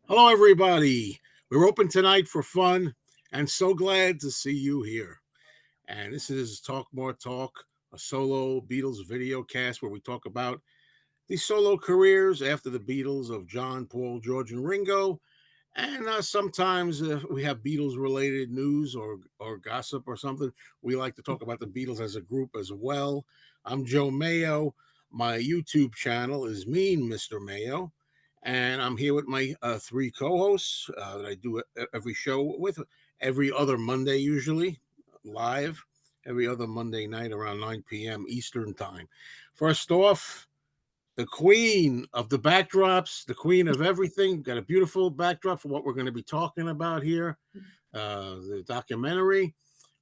Hello, everybody. We're open tonight for fun and so glad to see you here. And this is Talk More Talk, a solo Beatles video cast where we talk about the solo careers after the Beatles of John, Paul, George, and Ringo. And sometimes we have Beatles related news or gossip or something. We like to talk about the Beatles as a group as well. I'm Joe Mayo. My YouTube channel is Mean Mr. Mayo. And I'm here with my three co hosts that I do every show with every other Monday, usually live, every other Monday night around 9 p.m. Eastern Time. First off, the queen of the backdrops, the queen of everything. Got a beautiful backdrop for what we're going to be talking about here. The documentary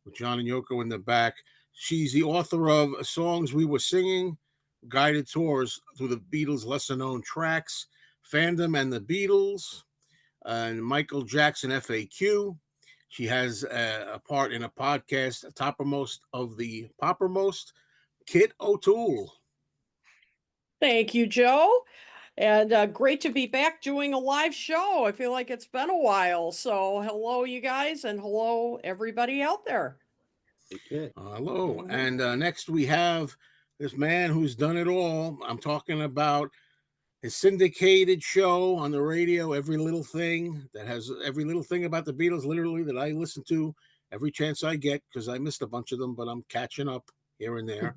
with John and Yoko in the back. She's the author of Songs We Were Singing, guided tours through the Beatles' lesser known tracks, Fandom and the Beatles, and Michael Jackson FAQ. She has a part in a podcast, Toppermost of the Poppermost, Kit O'Toole. Thank you, Joe. And great to be back doing a live show. I feel like it's been a while. So, hello, you guys, and hello, everybody out there. Hey, Kit. Hello. And next we have this man who's done it all. I'm talking about his syndicated show on the radio, Every Little Thing, that has every little thing about the Beatles, literally, that I listen to every chance I get because I missed a bunch of them, but I'm catching up here and there.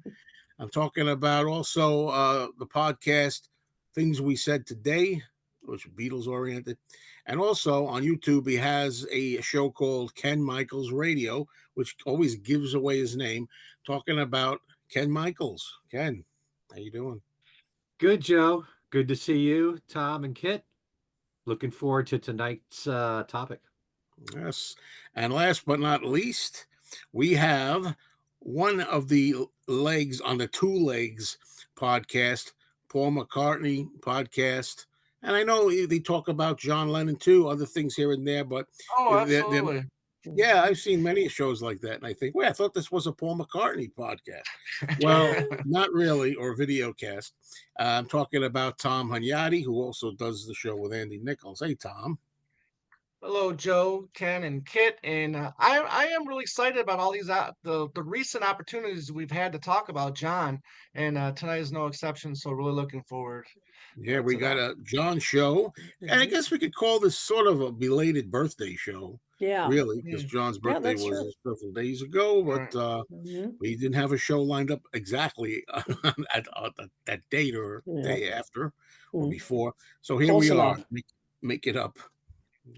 I'm talking about also the podcast Things We Said Today, which is Beatles oriented. And also on YouTube, he has a show called Ken Michaels Radio, which always gives away his name, talking about Ken Michaels. Ken, how you doing? Good, Joe. Good to see you, Tom and Kit. Looking forward to tonight's topic. Yes. And last but not least, we have one of the legs on the Two Legs podcast, Paul McCartney podcast. And I know they talk about John Lennon too, other things here and there, but absolutely. Yeah, I've seen many shows like that. And I think, wait, I thought this was a Paul McCartney podcast. Well, not really, or video cast. I'm talking about Tom Hunyadi, who also does the show with Andy Nichols. Hey, Tom. Hello, Joe, Ken, and Kit, and I am really excited about all these the recent opportunities we've had to talk about John, and tonight is no exception. So really looking forward. Yeah, we got a John show, and I guess we could call this sort of a belated birthday show. Yeah. Really, because John's birthday was several days ago, but we didn't have a show lined up exactly at that date or day after or before. So here we are. Make it up.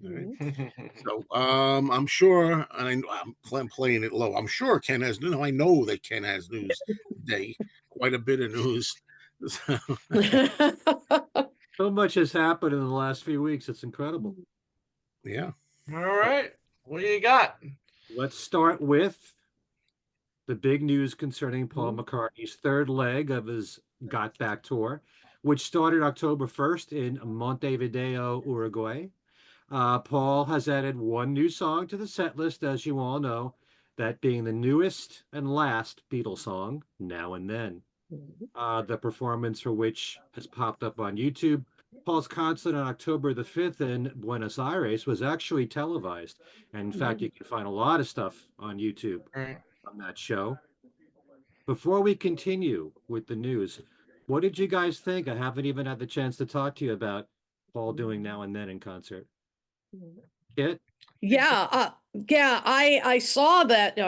Right. So I'm sure, and I'm playing it low. I'm sure Ken has. No, I know that Ken has news today. Quite a bit of news. So much has happened in the last few weeks. It's incredible. Yeah. All right. What do you got? Let's start with the big news concerning Paul McCartney's third leg of his Got Back tour, which started October 1st in Montevideo, Uruguay. Paul has added one new song to the set list, as you all know, that being the newest and last Beatles song, Now and Then. The performance for which has popped up on YouTube. Paul's concert on October the 5th in Buenos Aires was actually televised. And in fact, you can find a lot of stuff on YouTube on that show. Before we continue with the news, what did you guys think? I haven't even had the chance to talk to you about Paul doing Now and Then in concert. Kit? Yeah, I saw that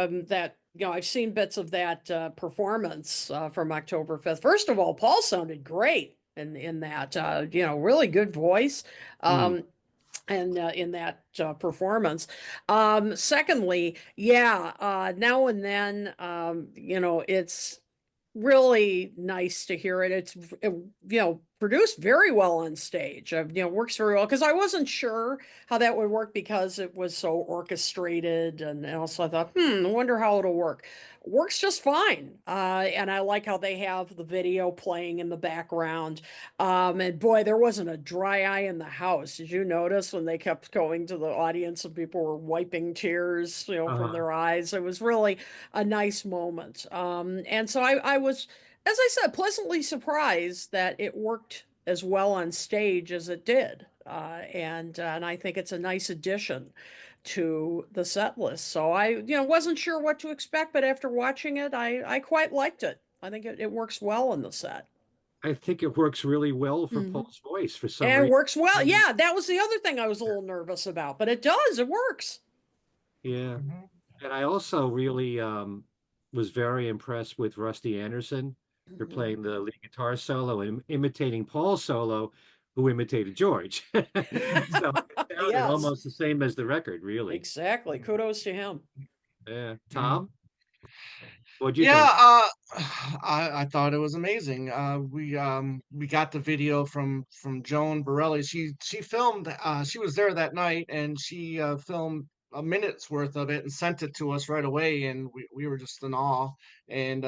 I've seen bits of that performance from October 5th. First of all, Paul sounded great in that really good voice. And in that performance. Secondly, Now and Then, it's really nice to hear it. It's produced very well on stage. Works very well because I wasn't sure how that would work because it was so orchestrated, and also I thought, I wonder how it'll work. Works just fine, and I like how they have the video playing in the background. And boy, there wasn't a dry eye in the house. Did you notice when they kept going to the audience and people were wiping tears, from their eyes? It was really a nice moment. And so I was, as I said, pleasantly surprised that it worked as well on stage as it did. and I think it's a nice addition to the set list. So I wasn't sure what to expect, but after watching it, I quite liked it. I think it works well in the set. I think it works really well for Mhm. Paul's voice for some And it reason. works well. Yeah, that was the other thing I was a little nervous about, but it does. It works. Yeah. Mhm. And I also really was very impressed with Rusty Anderson for Mhm. playing the lead guitar solo and imitating Paul's solo, who imitated George. So it sounded Yes, almost the same as the record, really. exactly. Kudos to him. Yeah. Mhm. Tom, what'd you Yeah, think? I thought it was amazing. We got the video from Joan Borelli. She filmed. She was there that night, and she filmed a minute's worth of it and sent it to us right away. And we were just in awe and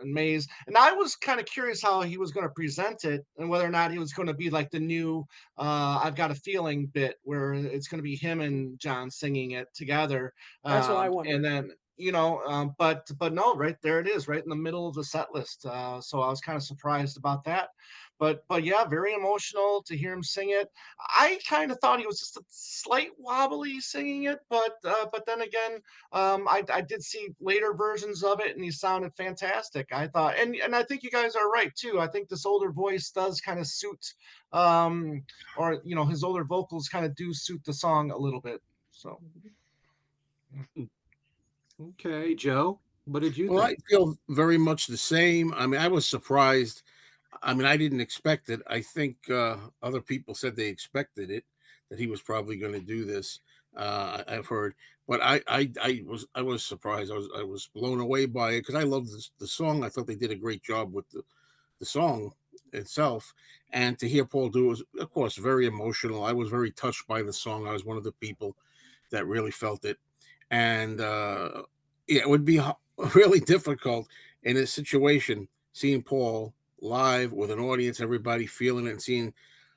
amazed. And I was kind of curious how he was going to present it and whether or not he was going to be like the new "I've Got a Feeling" bit, where it's going to be him and John singing it together. That's what I And wondered. then but no, right there it is, right in the middle of the set list. So I was kind of surprised about that, but yeah, very emotional to hear him sing it. I kind of thought he was just a slight wobbly singing it, but then again, I did see later versions of it, and he sounded fantastic. I thought, and I think you guys are right too. I think this older voice does kind of suit, or his older vocals kind of do suit the song a little bit. So. Okay, Joe, what did you Well, I think? feel very much the same. I mean, I was surprised. I mean, I didn't expect it. I think other people said they expected it, that he was probably going to do this. I've heard, but I was surprised. I was blown away by it because I love the song. I thought they did a great job with the song itself, and to hear Paul do it was, of course, very emotional. I was very touched by the song. I was one of the people that really felt it, and yeah, it would be really difficult in a situation seeing Paul live with an audience, everybody feeling it, and seeing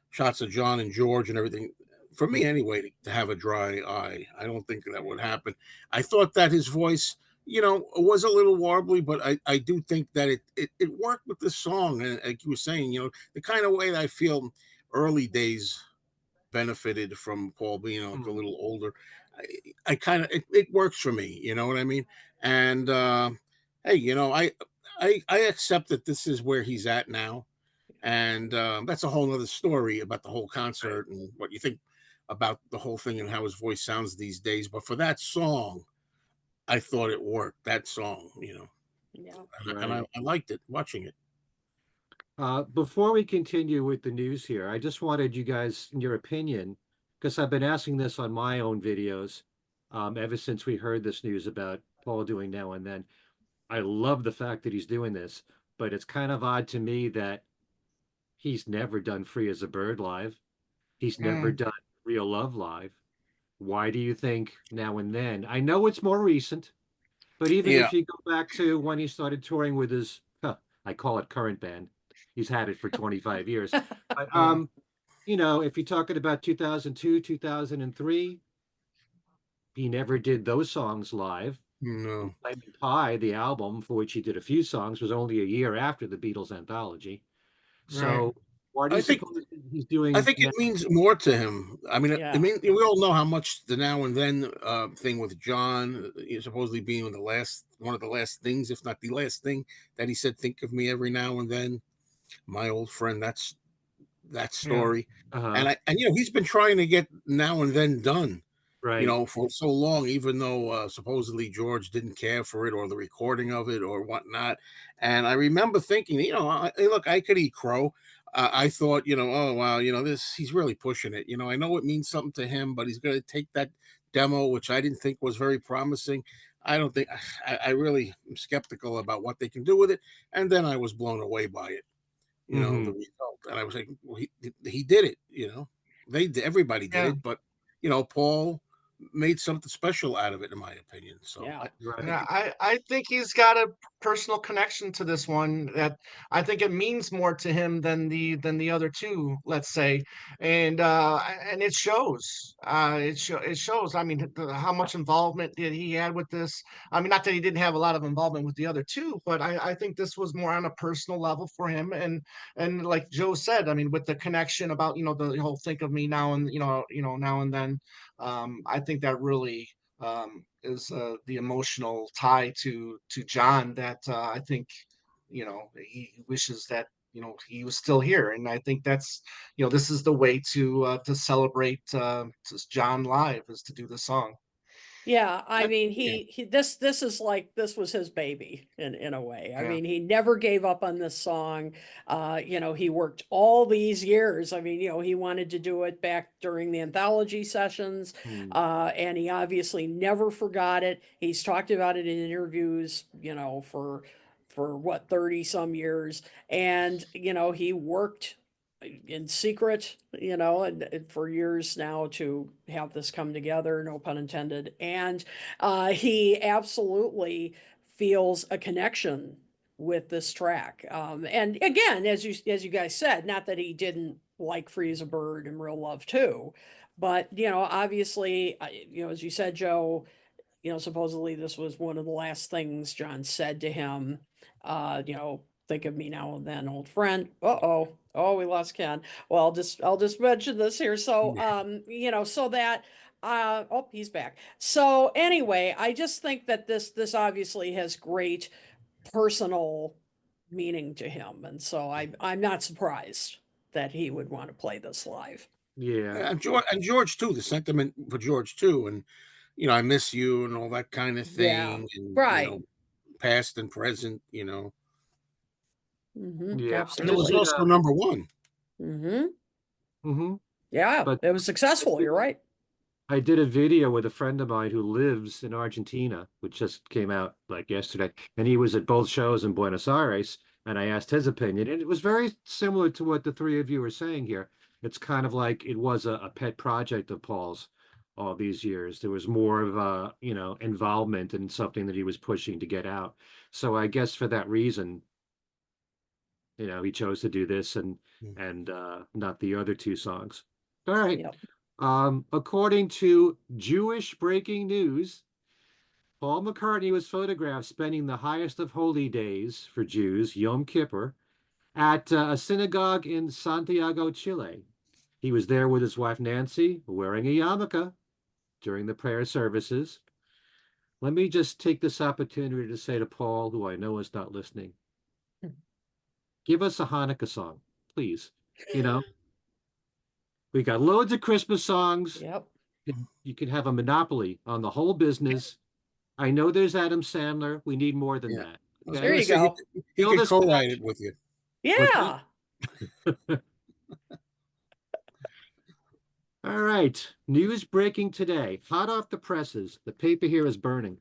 shots of John and George and everything. For me, anyway, to have a dry eye, I don't think that would happen. I thought that his voice, was a little warbly, but I do think that it worked with the song, and like you were saying, the kind of way that I feel early days benefited from Paul being like a Hmm. little older. I kind of it works for me, you know what I mean? And hey, I accept that this is where he's at now, and that's a whole other story about the whole Right. concert and what you think about the whole thing and how his voice sounds these days. But for that song, I thought it worked. That song, Yeah. and Right. I liked it watching it. Before we continue with the news here, I just wanted you guys, in your opinion, because I've been asking this on my own videos ever since we heard this news about Paul doing Now and Then. I love the fact that he's doing this, but it's kind of odd to me that he's never done Free as a Bird live. He's never Mm, done Real Love live. Why do you think Now and Then? I know it's more recent, but even Yeah, if you go back to when he started touring with his, I call it current band, he's had it for 25 years. But mm, if you're talking about 2002, 2003, he never did those songs live. And no, Lemon Pie, the album for which he did a few songs, was only a year after the Beatles anthology. right. So why do you I think suppose he's I doing think it now? means more to him. I mean, Yeah. we all know how much the now and then thing with John, supposedly being one of the last things, if not the last thing that he said. Think of me every now and then, my old friend. That's that Yeah, story, Uh-huh. and he's been trying to get now and then done, Right. for so long, even though supposedly George didn't care for it or the recording of it or whatnot. And I remember thinking, hey, look, I could eat crow. I thought, oh wow, this he's really pushing it. I know it means something to him, but he's going to take that demo, which I didn't think was very promising. I don't think I really am skeptical about what they can do with it. And then I was blown away by it, the Hmm. result, and I was like, well, he did it. Everybody did yeah, it, but Paul made something special out of it, in my opinion. So Yeah. I Right. think yeah. I think he's got a personal connection to this one that I think it means more to him than the other two, let's say, and it shows. It shows. I mean, how much involvement did he had with this? I mean, not that he didn't have a lot of involvement with the other two, but I think this was more on a personal level for him. And like Joe said, I mean, with the connection about the whole "think of me now and now and then," I think that really is the emotional tie to John that I think he wishes that he was still here, and I think that's this is the way to celebrate John live is to do the song. Yeah, I mean, Yeah. this is like this was his baby in a way. I Yeah. mean, he never gave up on this song. He worked all these years. I mean, he wanted to do it back during the anthology sessions, Hmm. and he obviously never forgot it. He's talked about it in interviews, for what 30 some years, and he worked in secret, and for years now to have this come together, no pun intended. And he absolutely feels a connection with this track. And again, as you guys said, not that he didn't like Freeze a Bird and Real Love too, but obviously, as you said, Joe, supposedly this was one of the last things John said to him. Think of me now and then, old friend. Uh-oh. Oh, we lost Ken. Well, I'll just mention this here. So, so that oh, he's back. So anyway, I just think that this obviously has great personal meaning to him. And so I'm not surprised that he would want to play this live. Yeah. And George too. The sentiment for George too, and I miss you and all that kind of Yeah. thing, and Right. past and present. Yeah. I And it was just did Absolutely. also number one. Mm-hmm. hmm Yeah, but it was successful. You're right. I did a video with a friend of mine who lives in Argentina, which just came out like yesterday, and he was at both shows in Buenos Aires, and I asked his opinion, and it was very similar to what the three of you are saying here. It's kind of like it was a pet project of Paul's all these years. There was more of a, involvement in something that he was pushing to get out. So I guess for that reason, he chose to do this and not the other two songs. All right. Yep. According to Jewish breaking news, Paul McCartney was photographed spending the highest of holy days for Jews, Yom Kippur, at a synagogue in Santiago, Chile. He was there with his wife Nancy, wearing a yarmulke during the prayer services. Let me just take this opportunity to say to Paul, who I know is not listening, give us a Hanukkah song, please. You know, we got loads of Christmas songs. Yep. You can have a monopoly on the whole business. I know there's Adam Sandler. We need more than Yeah, that. I was There going Okay. to you say go. he Build could this co-write it connection. with you. What's that? Yeah. All right. News breaking today. Hot off the presses. The paper here is burning.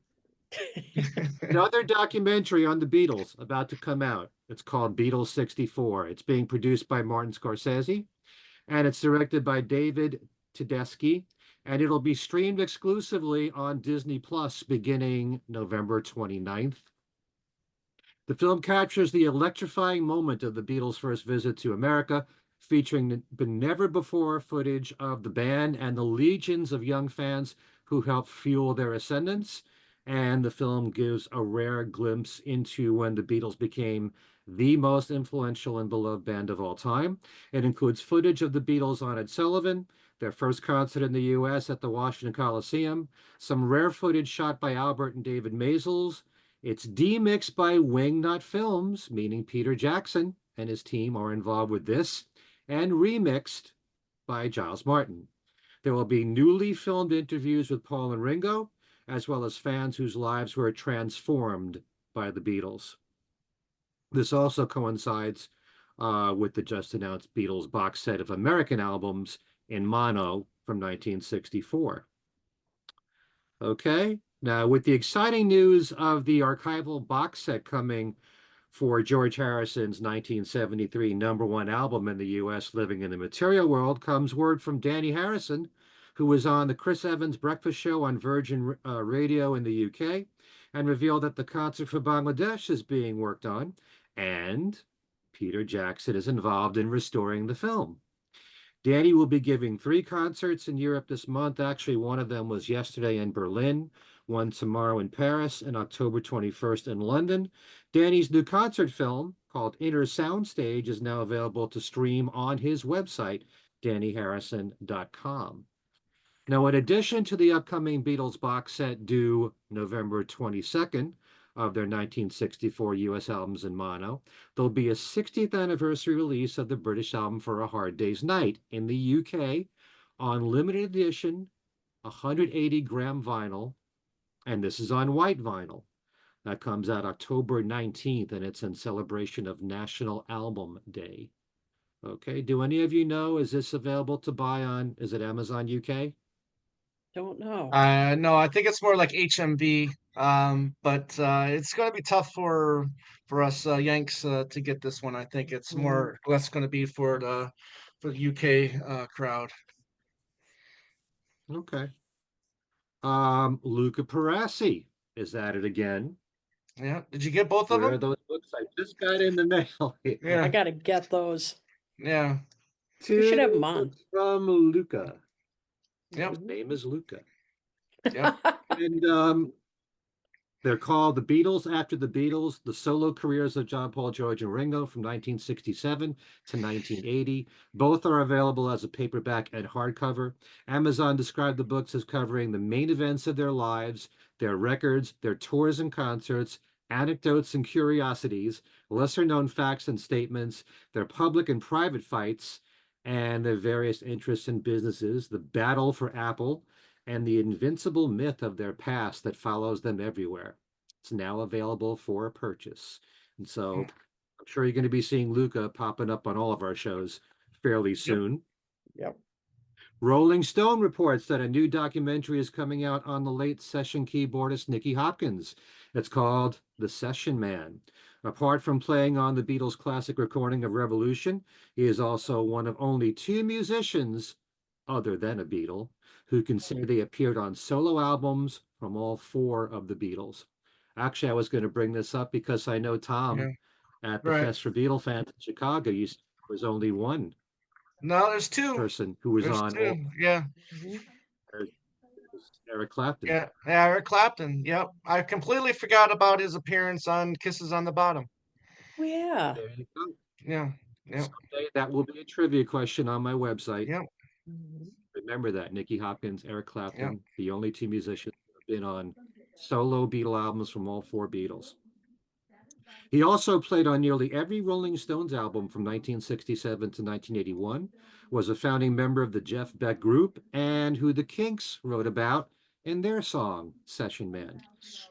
Another documentary on the Beatles about to come out. It's called Beatles 64. It's being produced by Martin Scorsese and it's directed by David Tedeschi. And it'll be streamed exclusively on Disney Plus beginning November 29th. The film captures the electrifying moment of the Beatles' first visit to America, featuring never before footage of the band and the legions of young fans who helped fuel their ascendance. And the film gives a rare glimpse into when the Beatles became the most influential and beloved band of all time. It includes footage of the Beatles on Ed Sullivan, their first concert in the US at the Washington Coliseum, some rare footage shot by Albert and David Maysles. It's demixed by Wingnut Films, meaning Peter Jackson and his team are involved with this, and remixed by Giles Martin. There will be newly filmed interviews with Paul and Ringo, as well as fans whose lives were transformed by the Beatles. This also coincides with the just announced Beatles box set of American albums in mono from 1964. Okay, now with the exciting news of the archival box set coming for George Harrison's 1973 number one album in the US, Living in the Material World, comes word from Danny Harrison, who was on the Chris Evans Breakfast Show on Virgin Radio in the UK, and revealed that the concert for Bangladesh is being worked on, and Peter Jackson is involved in restoring the film. Danny will be giving 3 concerts in Europe this month. Actually, one of them was yesterday in Berlin, one tomorrow in Paris, and October 21st in London. Danny's new concert film, called Inner Soundstage, is now available to stream on his website, DannyHarrison.com. Now, in addition to the upcoming Beatles box set due November 22nd of their 1964 US albums in mono, there'll be a 60th anniversary release of the British album For a Hard Day's Night in the UK on limited edition 180-gram vinyl, and this is on white vinyl. That comes out October 19th, and it's in celebration of National Album Day. Okay, do any of you know, is this available to buy on, is it Amazon UK? Don't know. No, I think it's more like HMV. But it's going to be tough for us Yanks to get this one. I think it's more less going to be for the UK crowd. Okay. Luca Perassi is at it again. Yeah. Did you get both of Where are them? those books? I just got in the mail. I Yeah. gotta get those. Yeah. We should have 2 them on. books from Luca. Yep. His name is Luca. Yep. And they're called The Beatles After the Beatles, the solo careers of John, Paul, George, and Ringo from 1967 to 1980. Both are available as a paperback and hardcover. Amazon described the books as covering the main events of their lives, their records, their tours and concerts, anecdotes and curiosities, lesser-known facts and statements, their public and private fights, and their various interests and businesses, the battle for Apple, and the invincible myth of their past that follows them everywhere. It's now available for purchase. And so I'm sure you're going to be seeing Luca popping up on all of our shows fairly soon. Yep. Rolling Stone reports that a new documentary is coming out on the late session keyboardist Nicky Hopkins. It's called The Session Man. Apart from playing on the Beatles' classic recording of Revolution, he is also one of only 2 musicians, other than a Beatle, who can say they appeared on solo albums from all 4 of the Beatles. Actually, I was going to bring this up because I know Tom at the Right. Fest for Beatle fans in Chicago was only one No, there's 2. person who was There's on 2. all. Yeah. There's Eric Clapton. Yeah. Eric Clapton. Yep. I completely forgot about his appearance on Kisses on the Bottom. Oh, yeah. There you go. Yeah. Yep. Someday that will be a trivia question on my website. Yep. Remember that. Nicky Hopkins, Eric Clapton, Yep. the only 2 musicians who have been on solo Beatle albums from all 4 Beatles. He also played on nearly every Rolling Stones album from 1967 to 1981, was a founding member of the Jeff Beck Group, and who the Kinks wrote about in their song, Session Man.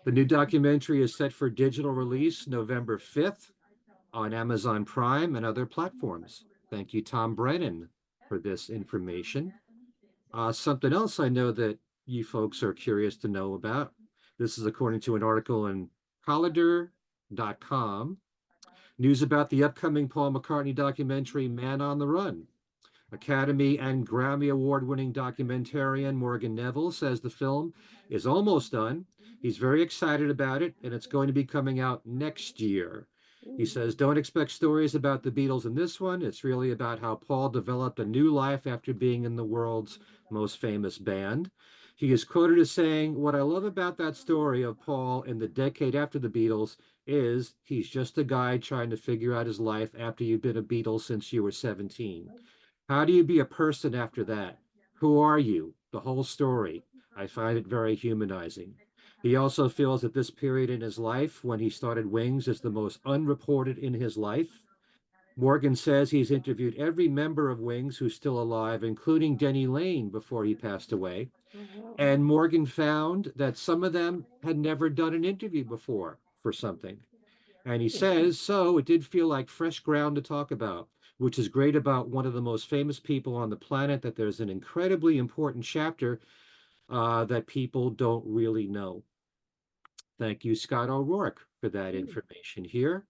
The new documentary is set for digital release November 5th on Amazon Prime and other platforms. Thank you, Tom Brennan, for this information. Something else I know that you folks are curious to know about. This is according to an article in Collider.com. News about the upcoming Paul McCartney documentary, Man on the Run. Academy and Grammy Award-winning documentarian Morgan Neville says the film is almost done. He's very excited about it, and it's going to be coming out next year. He says, don't expect stories about the Beatles in this one. It's really about how Paul developed a new life after being in the world's most famous band. He is quoted as saying, what I love about that story of Paul in the decade after the Beatles is he's just a guy trying to figure out his life after you've been a Beatle since you were 17. How do you be a person after that? Who are you? The whole story. I find it very humanizing. He also feels that this period in his life, when he started Wings, is the most unreported in his life. Morgan says he's interviewed every member of Wings who's still alive, including Denny Lane, before he passed away. And Morgan found that some of them had never done an interview before for something. And he says, so it did feel like fresh ground to talk about, which is great about one of the most famous people on the planet, that there's an incredibly important chapter that people don't really know. Thank you, Scott O'Rourke, for that information here.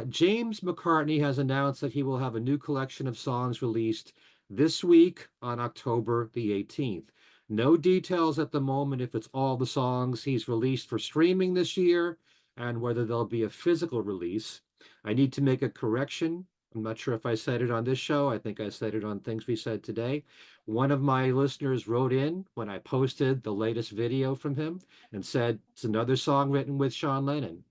James McCartney has announced that he will have a new collection of songs released this week on October the 18th. No details at the moment if it's all the songs he's released for streaming this year and whether there'll be a physical release. I need to make a correction. I'm not sure if I said it on this show. I think I said it on Things We Said Today. One of my listeners wrote in when I posted the latest video from him and said it's another song written with Sean Lennon.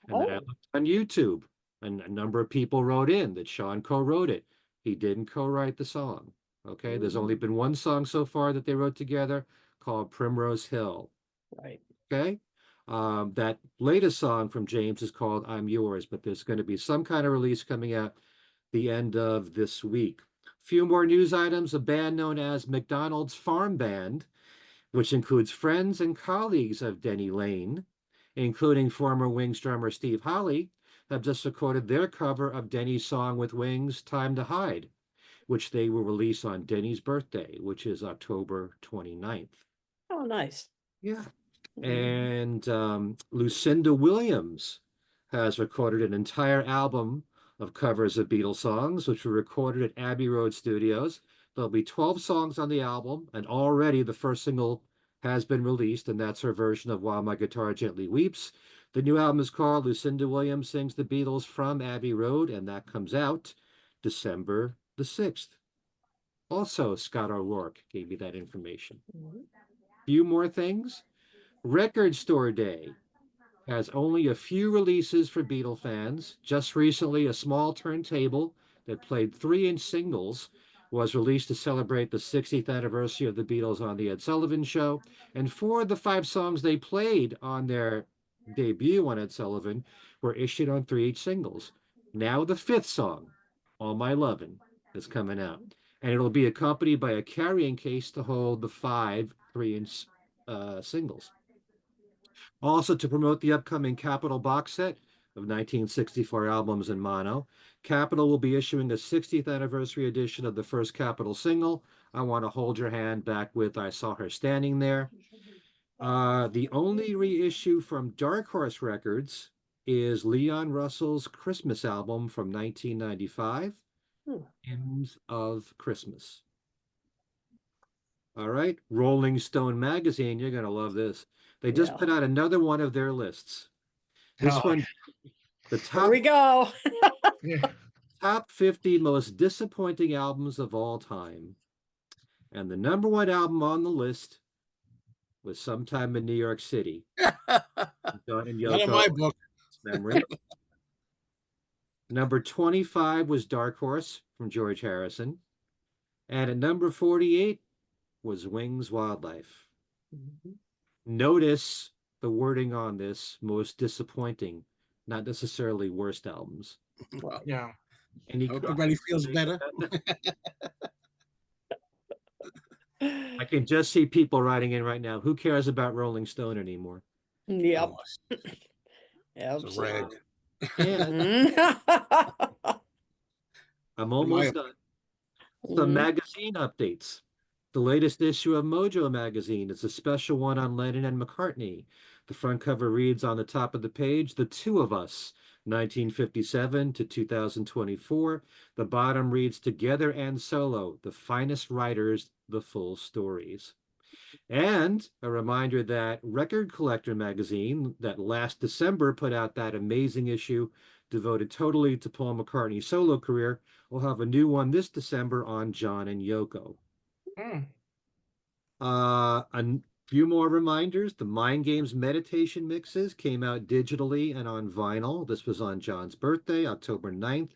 And then I Oh, looked on YouTube, and a number of people wrote in that Sean co-wrote it. He didn't co-write the song. Okay, there's only been one song so far that they wrote together called Primrose Hill. right. Okay, that latest song from James is called I'm Yours, but there's going to be some kind of release coming out the end of this week. A few more news items. A band known as McDonald's Farm Band, which includes friends and colleagues of Denny Lane, including former Wings drummer Steve Holley, have just recorded their cover of Denny's song with Wings, Time to Hide, which they will release on Denny's birthday, which is October 29th. Oh, nice. Yeah. Mhm. And Lucinda Williams has recorded an entire album of covers of Beatles songs, which were recorded at Abbey Road Studios. There'll be 12 songs on the album, and already the first single has been released, and that's her version of While My Guitar Gently Weeps. The new album is called Lucinda Williams Sings the Beatles from Abbey Road, and that comes out December the 6th. Also, Scott O'Rourke gave me that information. Mhm. Few more things. Record Store Day has only a few releases for Beatle fans. Just recently, a small turntable that played 3-inch singles was released to celebrate the 60th anniversary of the Beatles on The Ed Sullivan Show. And 4 of the 5 songs they played on their debut on Ed Sullivan were issued on 3-inch singles. Now the 5th song, All My Lovin', is coming out. And it'll be accompanied by a carrying case to hold the 5 3-inch singles. Also, to promote the upcoming Capitol box set of 1964 albums in mono, Capitol will be issuing a 60th anniversary edition of the first Capitol single, I Want to Hold Your Hand, back with I Saw Her Standing There. The only reissue from Dark Horse Records is Leon Russell's Christmas album from 1995, Hmm. Hymns of Christmas. All right, Rolling Stone magazine, you're going to love this. They just Yeah. put out another one of their lists. This Oh, one, the Here we go. yeah. top 50 most disappointing albums of all time. And the number 1 album on the list was Sometime in New York City. John and Not in Yoko, my book. memory. Number 25 was Dark Horse from George Harrison. And at number 48 was Wings Wildlife. Mhm. Notice the wording on this, most disappointing, not necessarily worst albums. Well, Yeah. Any hope everybody feels comments better. about that? I can just see people writing in right now. Who cares about Rolling Stone anymore? Yep. Oh, it's a rag. Absolutely. And Mhm. I'm In my almost done. Some magazine updates. The latest issue of Mojo magazine is a special one on Lennon and McCartney. The front cover reads on the top of the page, The Two of Us, 1957 to 2024. The bottom reads, Together and Solo, the finest writers, the full stories. And a reminder that Record Collector magazine, that last December put out that amazing issue devoted totally to Paul McCartney's solo career, will have a new one this December on John and Yoko. Mm. A few more reminders. The Mind Games meditation mixes came out digitally and on vinyl. This was on John's birthday, October 9th.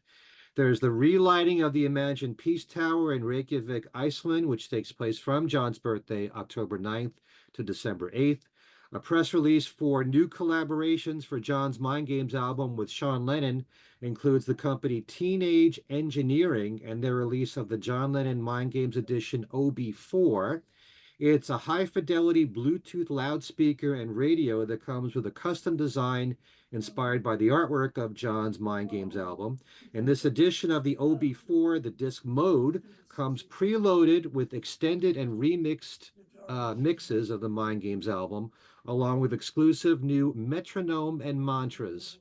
There's the relighting of the Imagined Peace Tower in Reykjavik, Iceland, which takes place from John's birthday, October 9th to December 8th. A press release for new collaborations for John's Mind Games album with Sean Lennon includes the company Teenage Engineering and their release of the John Lennon Mind Games Edition OB4. It's a high fidelity Bluetooth loudspeaker and radio that comes with a custom design inspired by the artwork of John's Mind Games album. In this edition of the OB4, the disc mode comes preloaded with extended and remixed mixes of the Mind Games album, along with exclusive new metronome and mantras.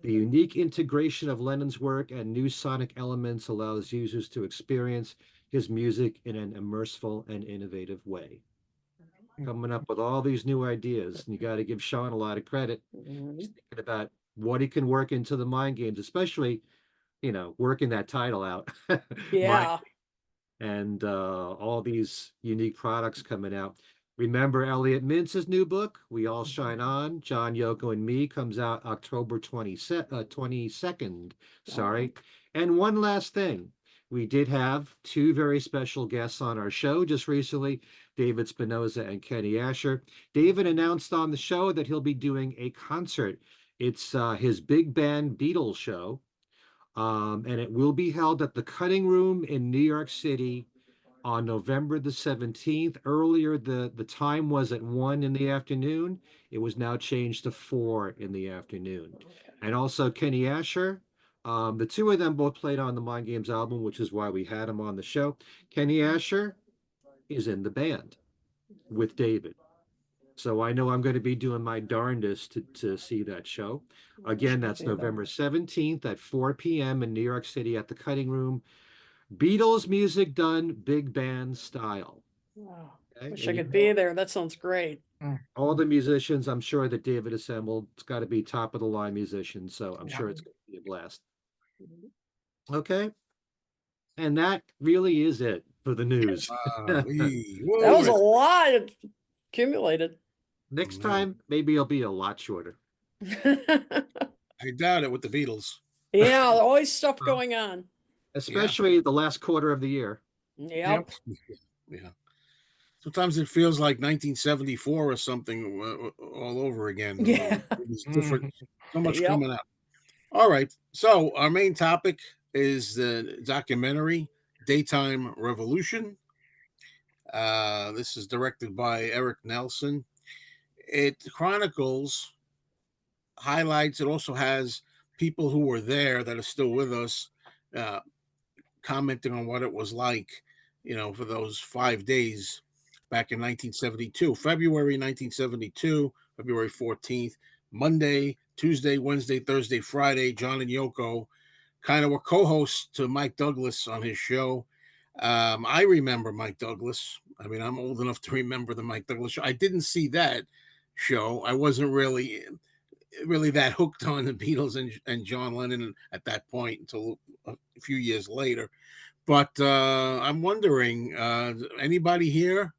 The unique integration of Lennon's work and new sonic elements allows users to experience his music in an immersive and innovative way. Coming up with all these new ideas, and you got to give Sean a lot of credit. He's Mhm. thinking about what he can work into the mind games, especially, working that title out. Mind Yeah. and all these unique products coming out. Remember Elliot Mintz's new book, We All Shine On, John, Yoko, and Me, comes out October 22nd. Oh, Sorry. And one last thing. We did have two very special guests on our show just recently, David Spinoza and Kenny Asher. David announced on the show that he'll be doing a concert. It's his big band Beatles show, and it will be held at the Cutting Room in New York City on November the 17th. Earlier, the time was at 1 in the afternoon. It was now changed to 4 in the afternoon. okay. And also Kenny Asher. The two of them both played on the Mind Games album, which is why we had him on the show. Kenny Asher is in the band with David. So I know I'm going to be doing my darndest to see that show. That Again, should that's be there. November 17th at 4 p.m. in New York City at the Cutting Room. Beatles music done big band style. Wow. Okay? Wish And I you could be there. That sounds great. all the musicians, I'm sure that David assembled, it's got to be top of the line musicians. So I'm Yeah. sure it's going to be a blast. Mhm. Okay. And that really is it for the news. That was a Whoa, lot accumulated. Next yeah. time, maybe it'll be a lot shorter. I doubt it with the Beatles. Yeah, always stuff Well, going on. Yeah, especially the last quarter of the year. Yep. Yep. yeah. Sometimes it feels like 1974 or something all over again. Yeah. It was different. Mhm. So much Yep. coming out. All right. So our main topic is the documentary Daytime Revolution. This is directed by Eric Nelson. It chronicles, highlights. It also has people who were there that are still with us, uh, commenting on what it was like, for those 5 days back in 1972, February 1972, February 14th, Monday, Tuesday, Wednesday, Thursday, Friday. John and Yoko kind of were co-hosts to Mike Douglas on his show. I remember Mike Douglas. I mean, I'm old enough to remember the Mike Douglas show. I didn't see that show. I wasn't really that hooked on the Beatles and John Lennon at that point until a few years later. But I'm wondering, anybody here,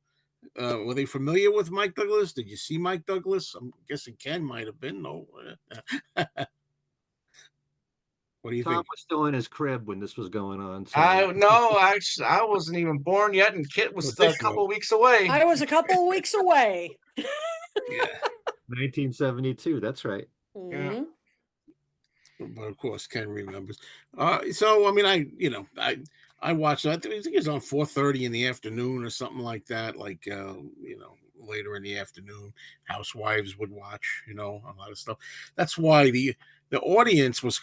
were they familiar with Mike Douglas? Did you see Mike Douglas? I'm guessing Ken might have been. No, what do you Tom think? was still in his crib when this was going on. So I no, actually, I wasn't even born yet, and Kit was With still a this show, couple weeks away. I was a couple of weeks away. yeah. 1972, that's right. Yeah. Mhm. But of course Ken remembers. So I mean, I watched. I think it was on 4:30 in the afternoon or something like that. Like later in the afternoon, housewives would watch. A lot of stuff. That's why the audience was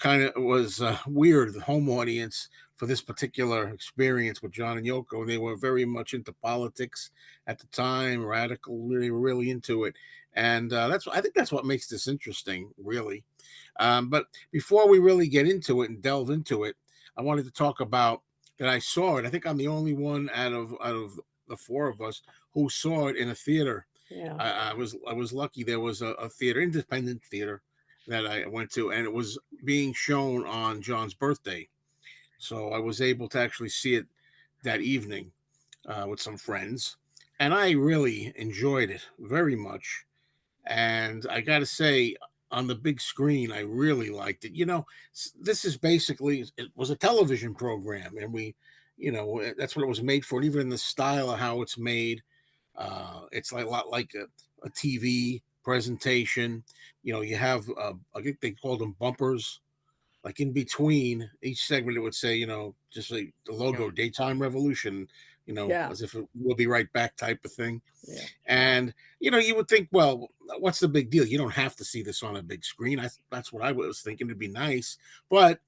weird. The home audience for this particular experience with John and Yoko, they were very much into politics at the time, radical. They were really into it, and I think that's what makes this interesting, really. But before we really get into it and delve into it, I wanted to talk about that I saw it. I think I'm the only one out of the four of us who saw it in a theater. Yeah. I was lucky. There was a theater, independent theater, that I went to, and it was being shown on John's birthday. So I was able to actually see it that evening with some friends, and I really enjoyed it very much. And I got to say, on the big screen, I really liked it. This is basically, it was a television program, and that's what it was made for. And even in the style of how it's made, it's like a lot like a TV presentation. You have, I think they called them bumpers, like in between each segment, it would say, just like the logo, Yeah. Daytime Revolution, Yeah. as if it will be right back type of thing. Yeah. And you would think, well, what's the big deal? You don't have to see this on a big screen. That's what I was thinking. It'd be nice, but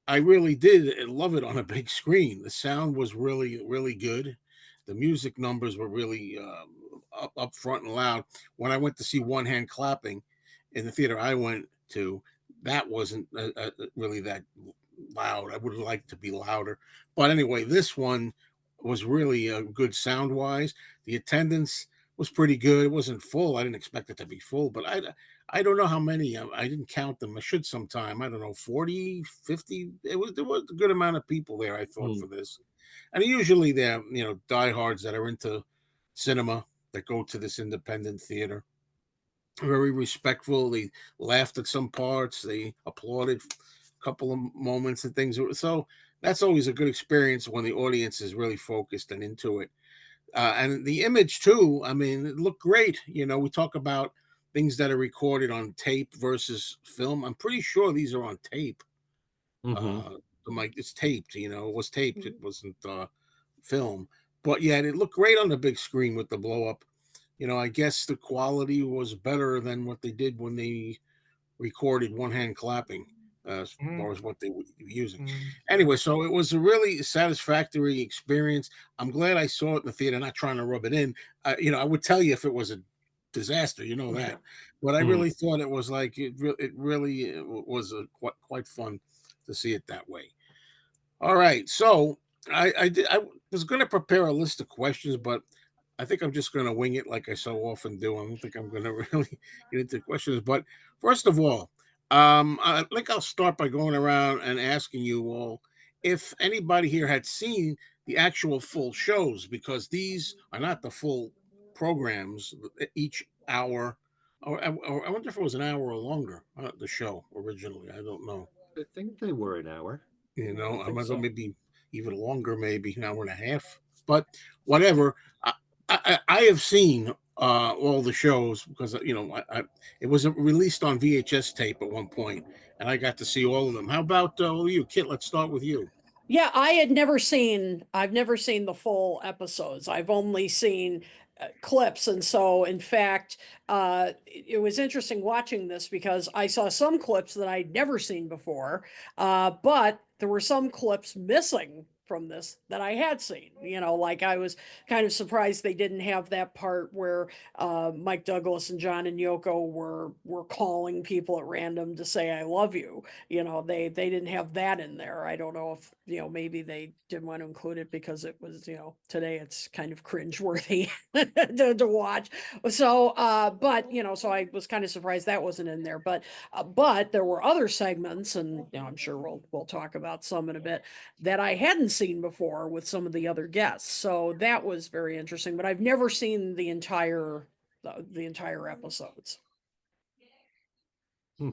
I really did love it on a big screen. The sound was really, really good. The music numbers were really up front and loud. When I went to see One Hand Clapping in the theater I went to, that wasn't really that loud. I would have liked to be louder, but anyway, this one was really good sound wise. The attendance was pretty good. It wasn't full. I didn't expect it to be full, but I don't know how many. I didn't count them. I should sometime. I don't know, 40, 50. There was a good amount of people there, I thought, Hmm. for this. And usually they're, diehards that are into cinema that go to this independent theater. Very respectful. They laughed at some parts. They applauded a couple of moments and things. So that's always a good experience when the audience is really focused and into it. And the image too. I mean, it looked great. We talk about things that are recorded on tape versus film. I'm pretty sure these are on tape. Hmm. Uh, it's taped. It was taped. It wasn't film. But yet it looked great on the big screen with the blow up. I guess the quality was better than what they did when they recorded one hand clapping, as Mhm. far as what they were using. Mhm. Anyway, so it was a really satisfactory experience. I'm glad I saw it in the theater, not trying to rub it in. I would tell you if it was a disaster, that. But I Hmm. really thought it was like it really was quite fun to see it that way. All right, so I was going to prepare a list of questions, but I think I'm just going to wing it like I so often do. I don't think I'm going to really get into questions. But first of all, I think I'll start by going around and asking you all if anybody here had seen the actual full shows, because these are not the full programs. Each hour, or I wonder if it was an hour or longer. The show originally, I don't know. I think they were an hour. I I'm think gonna go so. maybe even longer, maybe an hour and a half. But whatever. I have seen all the shows because it was released on VHS tape at one point, and I got to see all of them. How about you, Kit? Let's start with you. Yeah, I've never seen the full episodes. I've only seen clips. And so, in fact, it was interesting watching this because I saw some clips that I'd never seen before, but there were some clips missing from this that I had seen. Like I was kind of surprised they didn't have that part where Mike Douglas and John and Yoko were calling people at random to say "I love you." They didn't have that in there. I don't know if maybe they didn't want to include it because it was today it's kind of cringeworthy to watch. So but so I was kind of surprised that wasn't in there. But there were other segments, and I'm sure we'll talk about some in a bit, that I hadn't seen before with some of the other guests. So that was very interesting. But I've never seen the entire episodes. Hmm.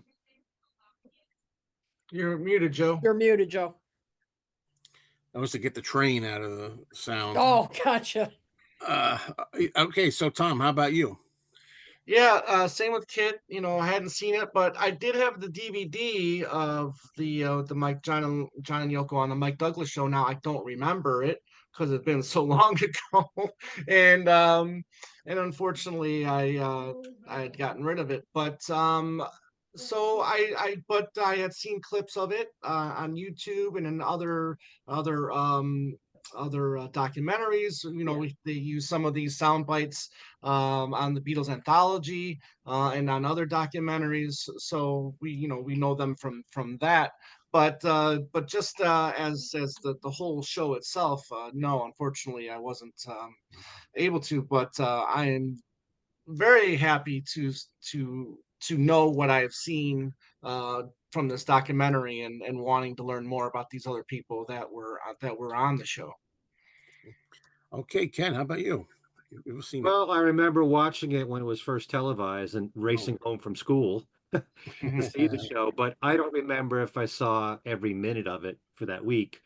You're muted, Joe. You're muted, Joe. That was to get the train out of the sound. Oh, gotcha. Uh, okay, so Tom, how about you? Yeah, same with Kit. I hadn't seen it, but I did have the DVD of the Mike John and Yoko on the Mike Douglas show. Now I don't remember it because it's been so long ago, and unfortunately I had gotten rid of it. But so but I had seen clips of it on YouTube and in other documentaries. Yeah. They use some of these sound bites on the Beatles anthology and on other documentaries. So we know them from that. But just as the whole show itself, no, unfortunately, I wasn't able to. But I am very happy to know what I have seen from this documentary and wanting to learn more about these other people that were on the show. Okay, Ken, how about you? You've ever seen it? Well, I remember watching it when it was first televised and Oh. racing home from school to see the show, but I don't remember if I saw every minute of it for that week.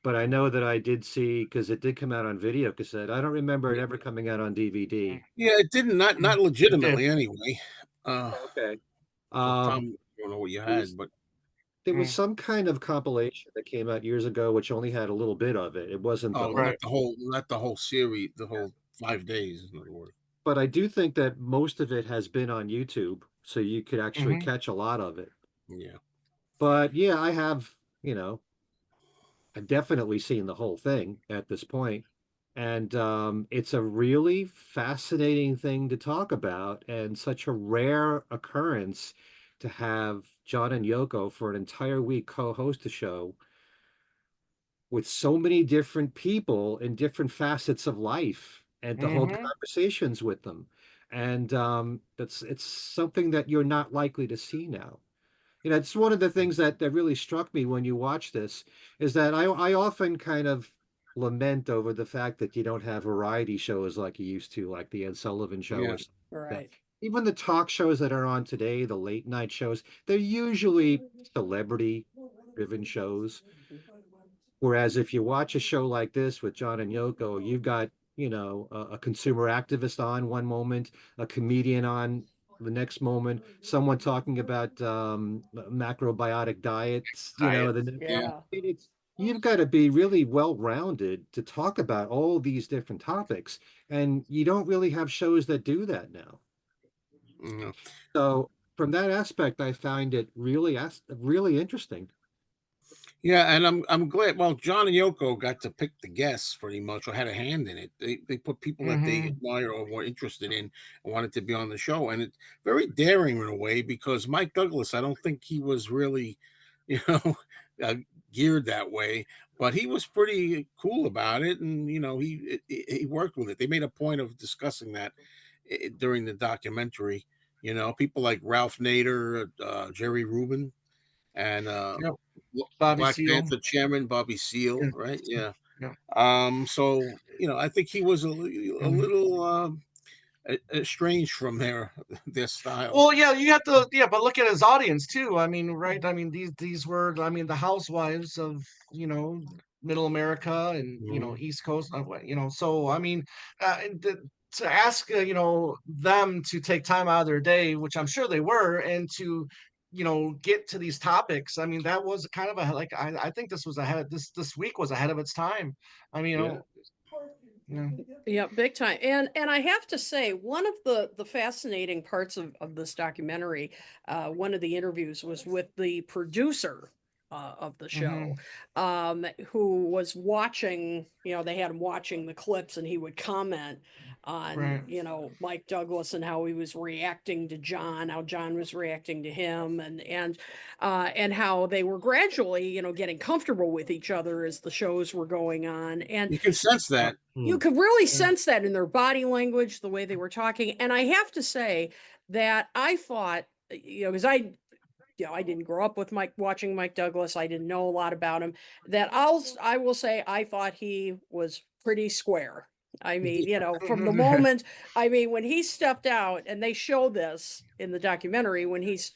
But I know that I did see because it did come out on video cassette. I don't remember it ever coming out on DVD. Yeah, it didn't, not It did. legitimately anyway. Uh, Okay. so Uh, Tom, I don't know what you there was had, but there was Mm, some kind of compilation that came out years ago, which only had a little bit of it. It wasn't the oh, whole. right. not the whole series, the Yeah. whole 5 days, in other words. But I do think that most of it has been on YouTube, so you could actually Hmm. catch a lot of it. Yeah. But yeah, I have, I've definitely seen the whole thing at this point. And it's a really fascinating thing to talk about and such a rare occurrence to have John and Yoko for an entire week co-host a show with so many different people in different facets of life and to hold Mm-hmm. conversations with them. And it's something that you're not likely to see now. You know, it's one of the things that really struck me when you watch this is that I often kind of lament over the fact that you don't have variety shows like you used to, like the Ed Sullivan Show Yeah. or something like that. Right. Even the talk shows that are on today, the late night shows, they're usually celebrity driven shows. Whereas if you watch a show like this with John and Yoko, you've got, you know, a consumer activist on one moment, a comedian on the next moment, someone talking about macrobiotic diets, you know, Diet. the next. Yeah. Yeah. It's you've got to be really well-rounded to talk about all these different topics, and you don't really have shows that do that now. Yeah. So from that aspect, I find it really interesting. Yeah, and I'm glad. Well, John and Yoko got to pick the guests pretty much, or had a hand in it. They put people that they Mm-hmm. admire or were interested in and wanted to be on the show, and it's very daring in a way because Mike Douglas, I don't think he was really, you know, uh, geared that way, but he was pretty cool about it, and he worked with it. They made a point of discussing that during the documentary. You know, people like Ralph Nader, Jerry Rubin, and Yep. Bobby Black Seal. Panther chairman Bobby Yeah. Seale, right? Yeah. Yeah. So I think he was a Mhm. little estranged from their style. Well, yeah, you have to, yeah, but look at his audience too. I mean, right? I mean, these were, I mean, the housewives of, you know, Middle America and Mhm. East Coast. So I mean, to ask them to take time out of their day, which I'm sure they were, and to get to these topics. I mean, that was kind of a like I think this was ahead. This week was ahead of its time. I mean, Yeah. you know, Yeah, big time. And I have to say, one of the fascinating parts of this documentary, one of the interviews was with the producer of the show, hmm who was watching, they had him watching the clips and he would comment on, right, Mike Douglas and how he was reacting to John, how John was reacting to him, and how they were gradually, getting comfortable with each other as the shows were going on. And You can sense that. you Hmm. could really yeah, sense that in their body language, the way they were talking. And I have to say that I thought, because I didn't grow up with watching Mike Douglas. I didn't know a lot about him. That I will say I thought he was pretty square. I mean, from the moment, I mean, when he stepped out, and they show this in the documentary, when he's,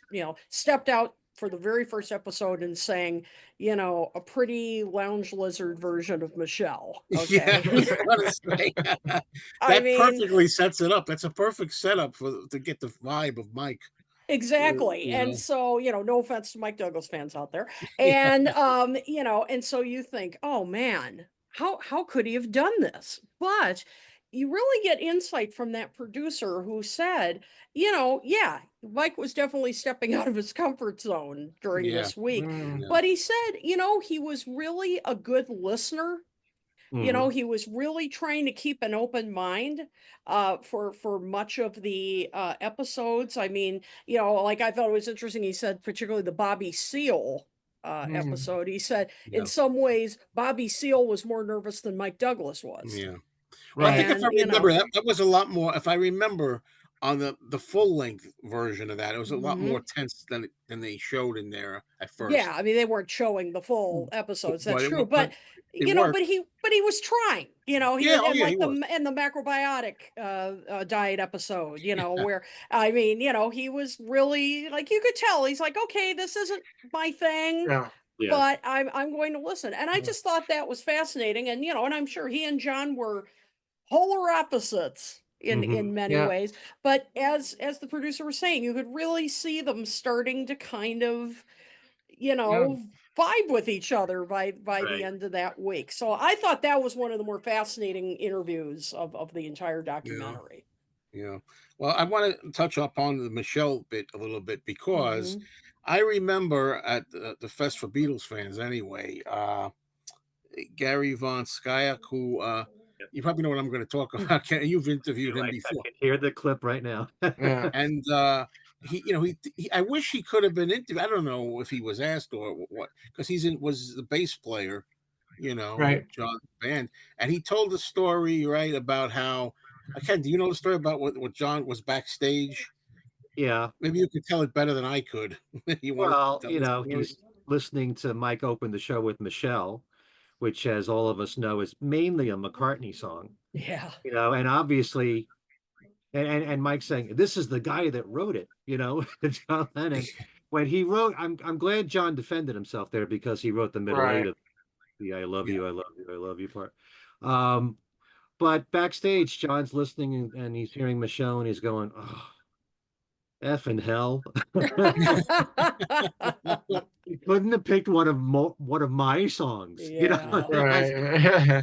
stepped out for the very first episode and sang, a pretty lounge lizard version of Michelle. Yeah, Okay. I was going to say I that mean, perfectly sets it up. That's a perfect setup to get the vibe of Mike. exactly. You And know, so, no offense to Mike Douglas fans out there. yeah, And and so you think, "Oh man, how could he have done this?" But you really get insight from that producer who said, yeah, Mike was definitely stepping out of his comfort zone during yeah, this week. mm, yeah, But he said, he was really a good listener. Hmm. He was really trying to keep an open mind for much of the episodes. I mean, like I thought it was interesting. He said, particularly the Bobby Seale mm, episode. He said, in Yeah. some ways, Bobby Seale was more nervous than Mike Douglas was, yeah. Well, I think right, if I and remember, that was a lot more. If I remember on the full length version of that, it was a lot more mhm. tense than they showed in there at Yeah, first. I mean they weren't showing the full episodes. That's But true, but but it worked. but he was trying. He Yeah. was, Oh, and yeah. He like was. the macrobiotic diet episode. Where I mean, he was really, like, you could tell he's like, okay, this isn't my thing, yeah, Yeah. but I'm going to listen. And I yeah, just thought that was fascinating. And and I'm sure he and John were polar opposites Hmm. in many yeah, ways. But as the producer was saying, you could really see them starting to kind of yeah, vibe with each other by the Right. end of that week. So I thought that was one of the more fascinating interviews of the entire Yeah. documentary. Yeah. Well, I want to touch upon the Michelle bit a little bit because Hmm. I remember at the Fest for Beatles fans anyway, Gary Von Skyak, who Yep. you probably know what I'm going to talk about. You've interviewed Do him I before. can hear the clip right now. yeah, And I wish he could have been interviewed. I don't know if he was asked or what, because was the bass player, Right. with John's band, and he told the story, right, about how. Ken, do you know the story about what John was backstage? Yeah. Maybe you could tell it better than I could. You want to Well, tell the story? he's listening to Mike open the show with Michelle, which, as all of us know, is mainly a McCartney song. Yeah. And obviously, and Mike saying this is the guy that wrote it. John Lennon. When he wrote, I'm glad John defended himself there because he wrote the middle eight Right. of the "I love Yeah. you, I love you, I love you" part. Um, but backstage, John's listening and he's hearing Michelle and he's going, "Oh, effing hell." He couldn't have picked one of my songs, Yeah. Right.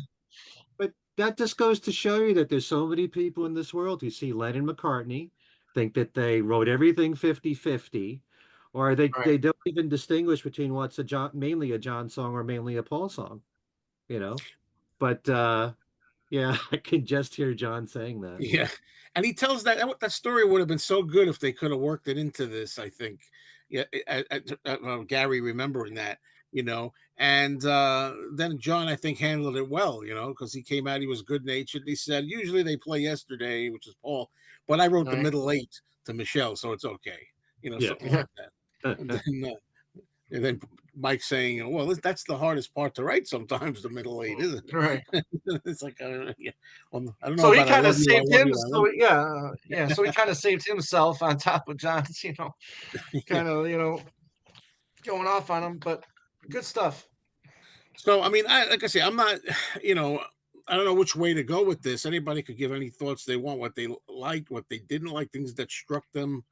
But that just goes to show you that there's so many people in this world who see Lennon and McCartney, think that they wrote everything 50-50, or they Right. don't even distinguish between what's mainly a John song or mainly a Paul song, you know. But yeah, I can just hear John saying that. Yeah, and he tells that story would have been so good if they could have worked it into this. I think, yeah, Gary remembering that, and then John, I think, handled it well, because he came out, he was good natured. He said, usually they play Yesterday, which is Paul, but I wrote the Right. middle eight to Michelle, so it's okay, Yeah. something like that. And then Mike saying, "Well, that's the hardest part to write. Sometimes the middle eight, isn't Right. it?" It's like, yeah. Well, I don't know So he about "I kind of love you, I saved love him. you, I love So yeah, yeah. So he kind of saved himself on top of John's, you." Yeah. kind of, going off on him. But good stuff. So, I mean, like I say, I'm not, you know, I don't know which way to go with this. Anybody could give any thoughts they want, what they liked, what they didn't like, things that struck them,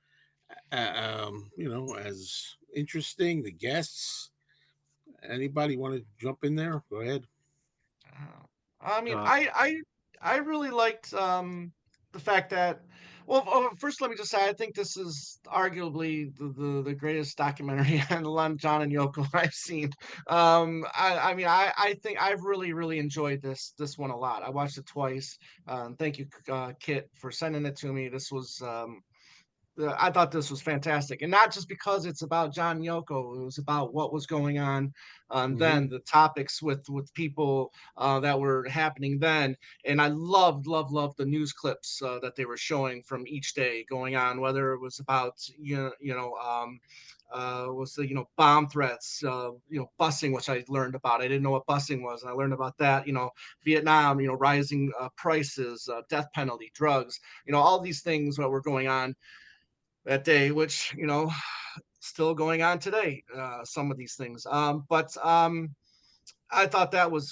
as interesting. The guests. Anybody want to jump in there? Go ahead. I mean, Uh, I really liked the fact that. Well, first let me just say I think this is arguably the greatest documentary on John and Yoko I've seen. I mean I think I've really enjoyed this one a lot. I watched it twice. Thank you, Kit, for sending it to me. This was I thought this was fantastic, and not just because it's about John and Yoko. It was about what was going on Hmm. then, the topics with people that were happening then, and I loved the news clips that they were showing from each day going on, whether it was about was the bomb threats, busing, which I learned about. I didn't know what busing was, and I learned about that. Vietnam, rising prices, death penalty, drugs, all these things that were going on that day, which still going on today. Some of these things, but I thought that was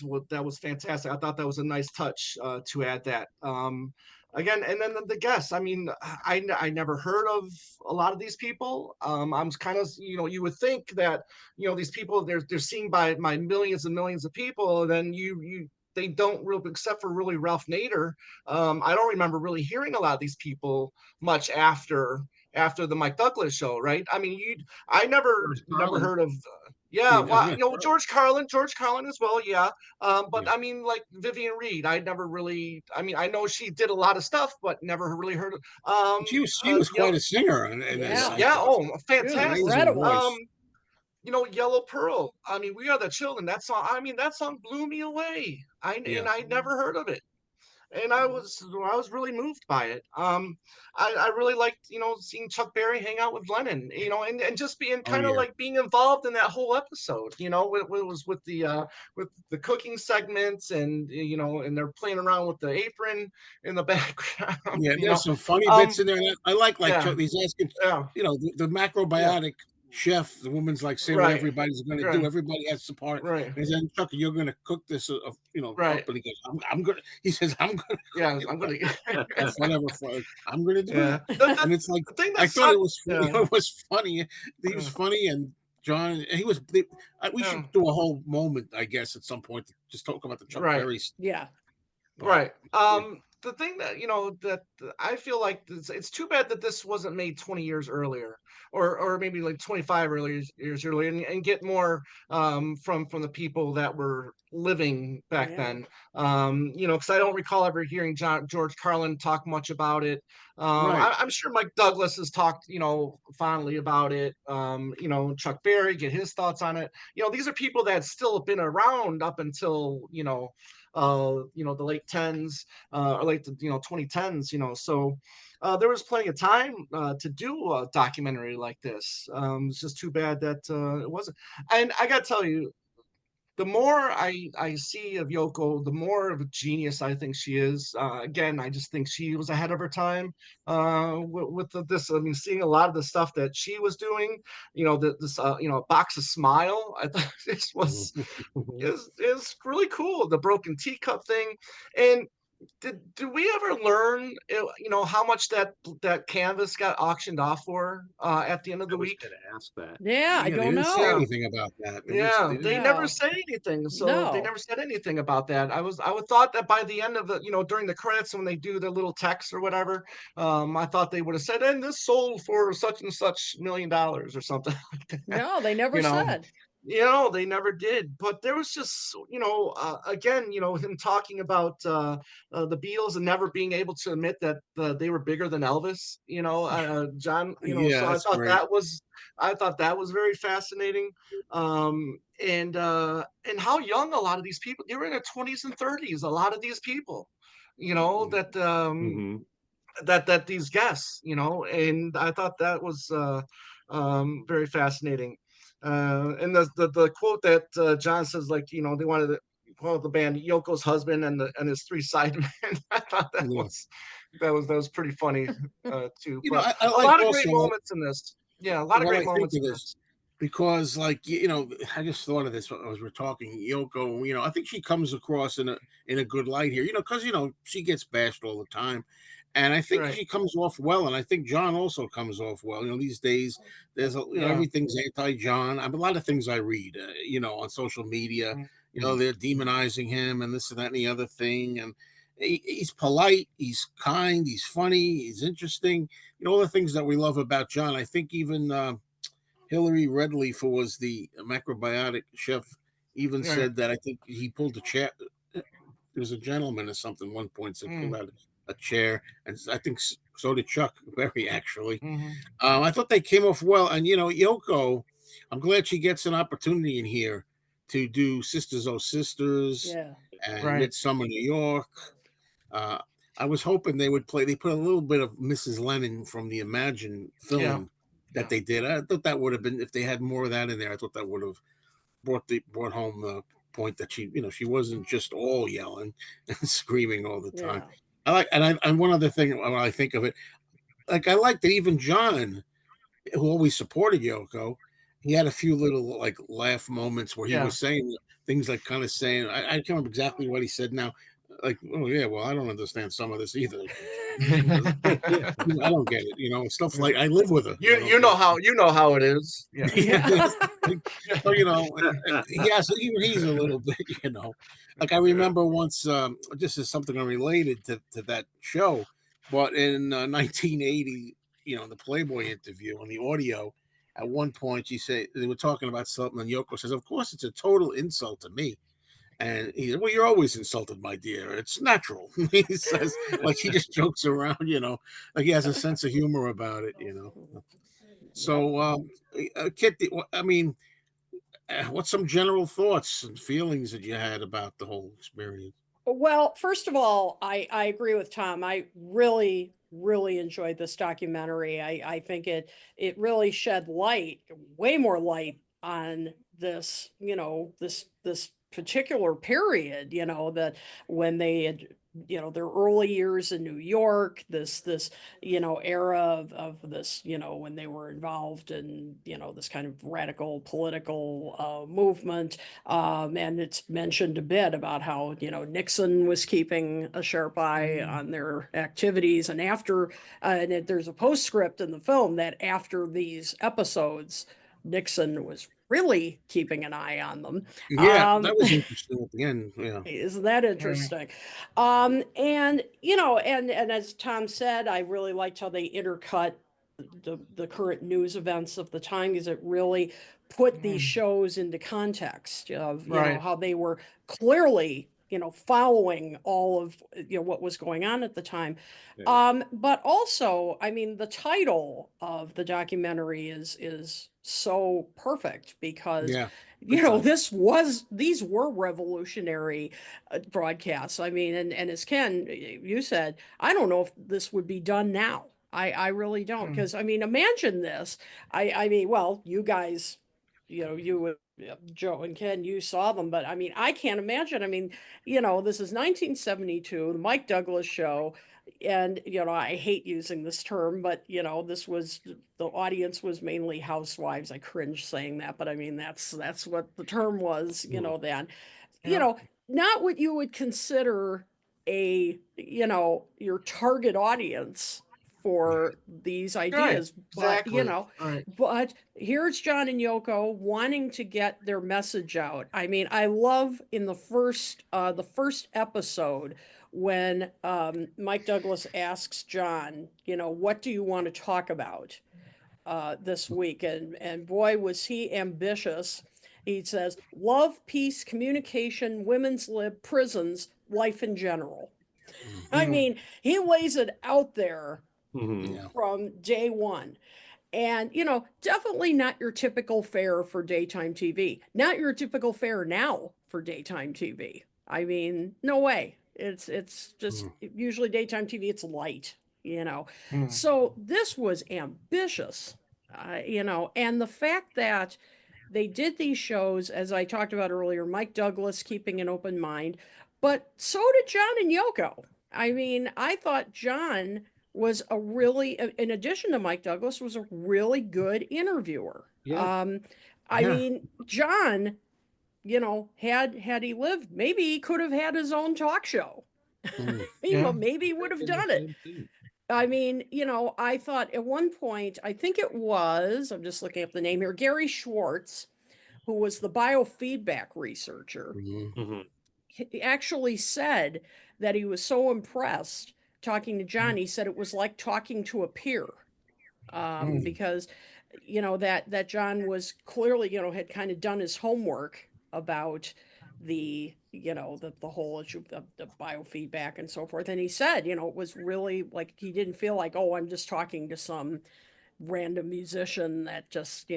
fantastic. I thought that was a nice touch to add that. Again, and then the guests. I mean, I never heard of a lot of these people. I'm kind of you would think that these people they're seen by millions and millions of people. And then you they don't really, except for really Ralph Nader. I don't remember really hearing a lot of these people much after the Mike Douglas show, right? I mean, I George never Carlin. heard of. I Yeah, mean, well, yeah, George Carlin as well, yeah. But yeah. I mean, like Vivian Reed, I never really. I mean, I know she did a lot of stuff, but never really heard of. She was quite a singer in this, Yeah. I Yeah, thought. oh, She was fantastic. Amazing incredible. voice. Yellow Pearl. I mean, We Are the Children. That song. I mean, that song blew me away. Yeah. I never heard of it, and I was really moved by it. I really liked seeing Chuck Berry hang out with Lennon, and just being Oh kind of yeah. like being involved in that whole episode. It was with the cooking segments, and and they're playing around with the apron in the background. Yeah, there's some funny bits Um, in there. And I like yeah, Chuck. He's asking, yeah, the yeah, macrobiotic chef. The woman's like, say what right, everybody's going to do. right, Everybody has to part. right, And then Chuck, you're going to cook this, right. up. And he goes, I'm going to. He says, I'm going to cook Yeah, it. I'm gonna. Whatever. I'm going to do Yeah, that. And it's like the thing I that thought it sucked. was. Yeah, It was funny. He was yeah, funny, and John. He was. We yeah, should do a whole moment, I guess, at some point to just talk about the Chuck right. Berry Yeah. part. Right. Yeah. the thing that that I feel like it's too bad that this wasn't made 20 years earlier, or maybe like 25 years earlier, and get more from the people that were living back Yeah. then. Because I don't recall ever hearing George Carlin talk much about it. Right. I'm sure Mike Douglas has talked, fondly about it. Chuck Berry, get his thoughts on it. These are people that still have been around up until the late tens, or late 2010s. So there was plenty of time to do a documentary like this. It's just too bad that it wasn't. And I gotta tell you, the more I see of Yoko, the more of a genius I think she is. Again, I just think she was ahead of her time this. I mean, seeing a lot of the stuff that she was doing, this box of Smile, I thought this was is really cool. The broken teacup thing, and did we ever learn, how much that canvas got auctioned off for at the end of I the was week? going to ask that. Yeah, I Yeah, they don't didn't say know. Yeah. anything about that. They didn't. Yeah, They they didn't. never Yeah. said anything. So they No. never said anything about that. I would thought that by the end of the, during the credits when they do their little text or whatever, I thought they would have said, and this sold for such and such $1 million or something like that. No, they never You know, said. they never did. But there was just, again, him talking about the Beatles and never being able to admit that they were bigger than Elvis. John. Yeah, So that's great. I thought that was very fascinating. And how young a lot of these people, they were in their 20s and 30s. A lot of these people, Yeah. that Hmm. that these guests, and I thought that was very fascinating. And the quote that John says, like, they wanted to call the band Yoko's husband and his three sidemen. I thought Yeah. that was pretty funny too. But I a like lot of great also moments in this. Yeah, a lot of while great I think moments of in this, this. because like I just thought of this as we're talking. Yoko, I think she comes across in a good light here. Because she gets bashed all the time, and I think Right. she comes off well. And I think John also comes off well. These days there's Yeah. everything's anti-John. A lot of things I read, on social media. Mhm. They're demonizing him and this and that and the other thing. And he's polite, he's kind, he's funny, he's interesting. All the things that we love about John. I think even. Hillary Redleaf, who was the macrobiotic chef, even Right. said that I think he pulled a chair. There was a gentleman or something one point said pulled Mm. out a chair, and I think so did Chuck Berry actually. Hmm. I thought they came off well, and Yoko, I'm glad she gets an opportunity in here to do Sisters Oh Sisters Yeah. and Right. Midsummer New York. Uh, I was hoping they would play. They put a little bit of Mrs. Lennon from the Imagine Yeah. film that Yeah. they did. I thought that would have been, if they had more of that in there. I thought that would have brought home the point that she wasn't just all yelling and screaming all the time. Yeah. I like, and one other thing when I think of it, like I like that even John, who always supported Yoko, he had a few little like laugh moments where he Yeah. was saying things like kind of saying, I can't remember exactly what he said now. Like, oh yeah, well, I don't understand some of this either. Yeah. I don't get it, stuff like I live with her. you I don't you get know it. how it is. Yeah. Yeah. Yes. So, yes, even he's a little bit, like I remember once, this is something unrelated to that show, but in 1980, in the Playboy interview on the audio, at one point she said they were talking about something, and Yoko says, "Of course, it's a total insult to me." And he said, "Well, you're always insulted, my dear. It's natural." He says, like he just jokes around, like he has a sense of humor about it. Yep. So, Kit, I mean, what's some general thoughts and feelings that you had about the whole experience? Well, first of all, I agree with Tom. I really, really enjoyed this documentary. I think it really shed light, way more light on this, this particular period, that when they had, their early years in New York, this era of this, when they were involved in, this kind of radical political movement. And it's mentioned a bit about how, Nixon was keeping a sharp eye Mhm. on their activities. And there's a postscript in the film that after these episodes, Nixon was really keeping an eye on them. Yeah, that was interesting at the end. Yeah. Isn't that interesting? And and as Tom said, I really liked how they intercut the current news events of the time, because it really put these shows into context of Right. how they were clearly following all of what was going on at the time. But also, I mean, the title of the documentary is so perfect, because Yeah. Big time. these were revolutionary broadcasts. I mean, and as Ken, you said, I don't know if this would be done now. I really don't, because I mean, imagine this. I mean, well, you guys, you Joe and Ken, you saw them, but I mean, I can't imagine. I mean, this is 1972, the Mike Douglas show. And I hate using this term, but this was, the audience was mainly housewives. I cringe saying that, but I mean, that's what the term was, then. Yeah. Not what you would consider your target audience for these Right. ideas, but Exactly. Right. but here's John and Yoko wanting to get their message out. I mean, I love in the first episode when Mike Douglas asks John, what do you want to talk about this week? And boy, was he ambitious. He says, love, peace, communication, women's lib, prisons, life in general. I mean, he lays it out there Yeah. from day one. And, definitely not your typical fare for daytime TV. Not your typical fare now for daytime TV. I mean, no way. It's just usually daytime TV, it's light, So this was ambitious, and the fact that they did these shows, as I talked about earlier, Mike Douglas keeping an open mind, but so did John and Yoko. I mean, I thought John was a really, in addition to Mike Douglas, was a really good interviewer. Yeah. I Yeah. mean, John, had he lived, maybe he could have had his own talk show. Yeah. Maybe he would have done it. I mean, I thought at one point, I think it was, I'm just looking up the name here, Gary Schwartz, who was the biofeedback researcher, he actually said that he was so impressed talking to John. He said it was like talking to a peer, because that John was clearly had kind of done his homework about the the whole issue of the biofeedback and so forth. And he said it was really like he didn't feel like, oh, I'm just talking to some random musician that just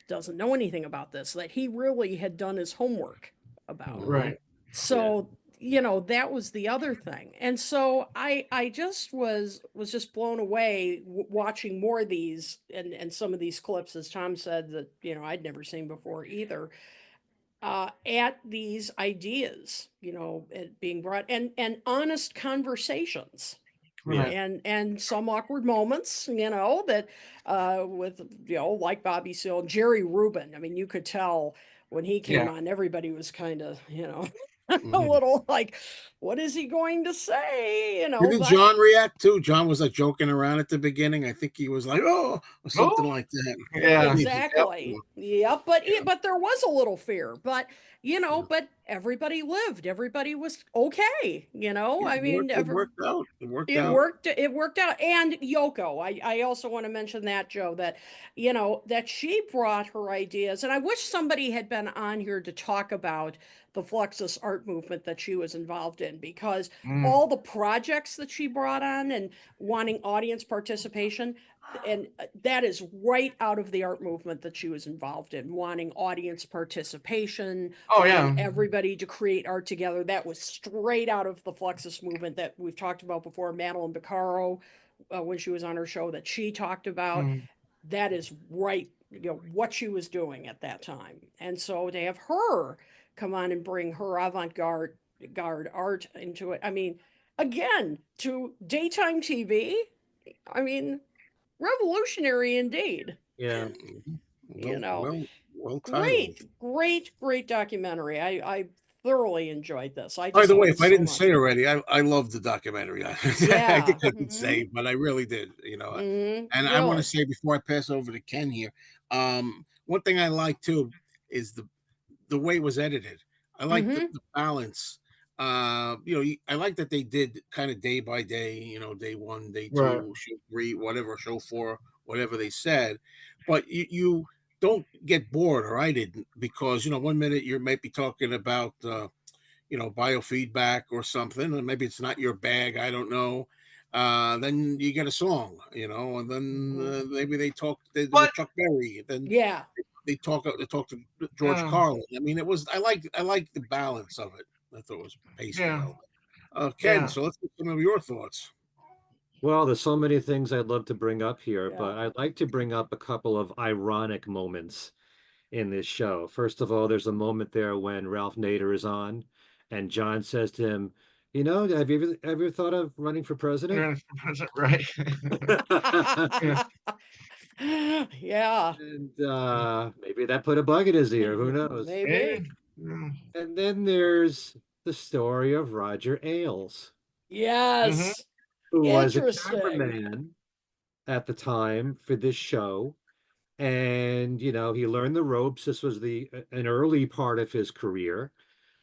doesn't know anything about this, that he really had done his homework about it. Right. So that was the other thing. And so I just was just blown away watching more of these, and some of these clips, as Tom said, that I'd never seen before either, at these ideas being brought, and honest conversations. Right. And some awkward moments, that with like Bobby Seale, Jerry Rubin. I mean, you could tell when he came on, everybody was kind of a little like, what is he going to say? Didn't John react too? John was like joking around at the beginning. I think he was like, "Oh," or something like that. Yeah. Exactly. Yep. But there was a little fear. But but everybody lived. Everybody was okay. I mean, It worked out. It worked it out. worked out. And Yoko, I also want to mention that, Joe, that that she brought her ideas, and I wish somebody had been on here to talk about the Fluxus art movement that she was involved in, because all the projects that she brought on and wanting audience participation, and that is right out of the art movement that she was involved in, wanting audience participation, wanting everybody to create art together. That was straight out of the Fluxus movement that we've talked about before. Madeline Beccaro, when she was on her show, that she talked about. That is right, what she was doing at that time. And so to have her come on and bring her avant-garde art into it, I mean, again, to daytime TV, I mean, revolutionary indeed. Yeah. Well titled. Great documentary. I thoroughly enjoyed this. By the way, if I didn't say already, I love the documentary. I think I did say, but I really did, and I want to say before I pass over to Ken here, one thing I like too is the way it was edited. I like Mm-hmm. the balance. I like that they did kind of day by day. Day one, day Right. two, show three, whatever, show four, whatever they said. But you don't get bored, or I didn't, because one minute you might be talking about biofeedback or something, and maybe it's not your bag. I don't know. Then you get a song, and then Mm-hmm. maybe they do a But Chuck Berry. Then Yeah. they talk to George yeah, Carlin. I mean, I like the balance of it. I thought it was paced yeah, well. Ken, yeah. so let's get some of your thoughts. Well, there's so many things I'd love to bring up here, Yeah. but I'd like to bring up a couple of ironic moments in this show. First of all, there's a moment there when Ralph Nader is on, and John says to him, have you ever thought of running for president? Right. Yeah. Yeah. And maybe that put a bug in his ear, who knows? Maybe. Maybe. Yeah. And then there's the story of Roger Ailes, Hmm. Yes. who was a Interesting. cameraman at the time for this show. And, he learned the ropes. This was the an early part of his career.